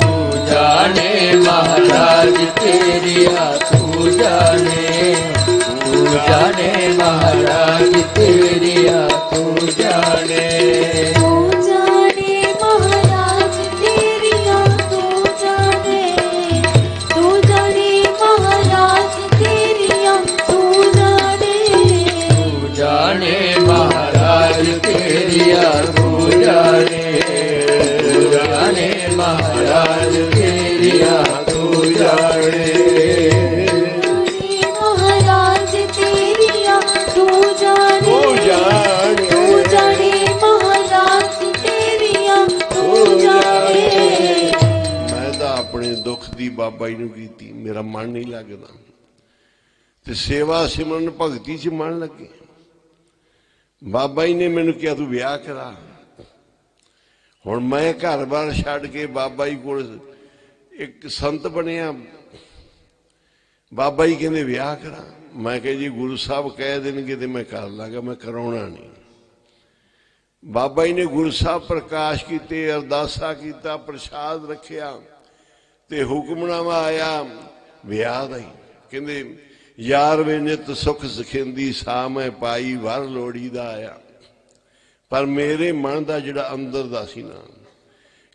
ਤੂੰ ਜਾਣੇ ਮਹਾਰਾਜ ਤੇਰੀਆਂ ਤੂੰ ਜਾਣੇ, ਤੂੰ ਜਾਣੇ ਮਹਾਰਾਜ ਤੇਰੀਆਂ ਤੂੰ ਜਾਣੇ। ਤੂੰ ਜਾਣੇ ਮਹਾਰਾਜ ਤੇਰੀਆਂ ਤੂੰ ਜਾਣੇ, ਤੂੰ ਜਾਣੇ ਮਹਾਰਾਜ ਤੇਰੀਆਂ ਤੂੰ ਜਾਣੇ। ਤੂੰ ਜਾਣੇ ਮਹਾਰਾਜ ਤੇਰੀਆਂ ਤੂੰ ਜਾਣੇ, ਤੂੰ ਜਾਣੇ ਮਹਾਰਾਜ ਤੇਰੀਆਂ ਤੂੰ ਜਾਣੇ। ਮਹਾਰਾਜ ਤੇਰੀਆਂ ਤੂੰ ਜਾਣੇ, ਤੂੰ ਜਾਣੇ ਮਹਾਰਾਜ ਤੇਰੀਆਂ ਤੂੰ ਜਾਣੇ। ਮੈਂ ਤਾਂ ਆਪਣੇ ਦੁੱਖ ਦੀ ਬਾਬਾ ਜੀ ਨੂੰ ਕੀਤੀ, ਮੇਰਾ ਮਨ ਨਹੀਂ ਲੱਗਦਾ, ਤੇ ਸੇਵਾ ਸਿਮਰਨ ਭਗਤੀ 'ਚ ਮਨ ਲੱਗੇ। ਬਾਬਾ ਜੀ ਨੇ ਮੈਨੂੰ ਕਿਹਾ ਤੂੰ ਵਿਆਹ ਕਰਾ। ਹੁਣ ਮੈਂ ਘਰ-ਬਾਰ ਛੱਡ ਕੇ ਬਾਬਾ ਜੀ ਕੋਲ ਇੱਕ ਸੰਤ ਬਣਿਆ। ਬਾਬਾ ਜੀ ਕਹਿੰਦੇ ਵਿਆਹ ਕਰਾ। ਮੈਂ ਕਿਹਾ ਜੀ ਗੁਰੂ ਸਾਹਿਬ ਕਹਿ ਦੇਣਗੇ ਤੇ ਮੈਂ ਕਰ ਲਾਂਗਾ, ਮੈਂ ਕਰਾਉਣਾ ਨਹੀਂ। ਬਾਬਾ ਜੀ ਨੇ ਗੁਰੂ ਸਾਹਿਬ ਪ੍ਰਕਾਸ਼ ਕੀਤੇ, ਅਰਦਾਸਾ ਕੀਤਾ, ਪ੍ਰਸ਼ਾਦ ਰੱਖਿਆ ਤੇ ਹੁਕਮਨਾਮਾ ਆਇਆ ਵਿਆਹ ਦਾ ਹੀ। ਕਹਿੰਦੇ ਯਾਰ ਵੇ ਨਿਤ ਸੁਖ ਸਖਿੰਦੀ ਸਾਹ ਮੈਂ ਪਾਈ, ਵਰ ਲੋੜੀ ਦਾ ਆਇਆ। ਪਰ ਮੇਰੇ ਮਨ ਦਾ ਜਿਹੜਾ ਅੰਦਰ ਦਾ ਸੀ ਨਾ,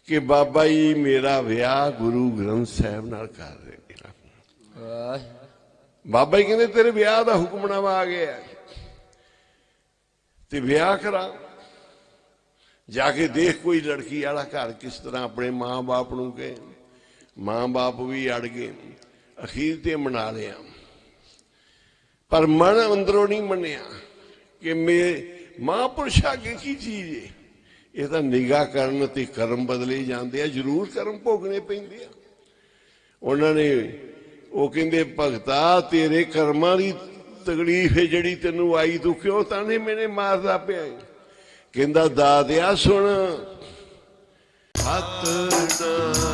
ਕਿ ਬਾਬਾ ਜੀ ਮੇਰਾ ਵਿਆਹ ਗੁਰੂ ਗ੍ਰੰਥ ਸਾਹਿਬ ਨਾਲ ਕਰ ਰਹੇ। ਬਾਬਾ ਜੀ ਕਹਿੰਦੇ ਤੇਰੇ ਵਿਆਹ ਦਾ ਹੁਕਮਨਾਮਾ ਆ ਗਿਆ ਤੇ ਵਿਆਹ ਕਰਾ। ਜਾ ਕੇ ਦੇਖ ਕੋਈ ਲੜਕੀ ਵਾਲਾ ਘਰ ਕਿਸ ਤਰ੍ਹਾਂ ਆਪਣੇ ਮਾਂ-ਬਾਪ ਨੂੰ ਕਹੇ। ਮਾਂ-ਬਾਪ ਵੀ ਅੜ ਗਏ, ਅਖੀਰ ਤੇ ਮਨਾ ਲਿਆ। ਪਰ ਮਨ ਅੰਦਰੋਂ ਨਹੀਂ ਮੰਨਿਆ ਕਿ ਮਹਾਂਪੁਰਸ਼ ਅੱਗੇ ਕੀ ਚੀਜ਼ ਹੈ। ਇਹ ਤਾਂ ਨਿਗਾਹ ਕਰਨ ਤੇ ਕਰਮ ਬਦਲੇ ਜਾਂਦੇ ਆ, ਜ਼ਰੂਰ ਕਰਮ ਭੋਗਣੇ ਪੈਂਦੇ ਆ। ਉਹਨਾਂ ਨੇ ਉਹ ਕਹਿੰਦੇ ਭਗਤਾ ਤੇਰੇ ਕਰਮਾਂ ਦੀ ਤਕਲੀਫ ਹੈ ਜਿਹੜੀ ਤੈਨੂੰ ਆਈ, ਤੂੰ ਕਿਉਂ ਤਾਨੇ ਮੈਨੇ ਮਾਰਦਾ ਪਿਆ ਏ? ਕਹਿੰਦਾ ਦਾਦਿਆ ਸੁਣ ਸਤਿਨਾਮ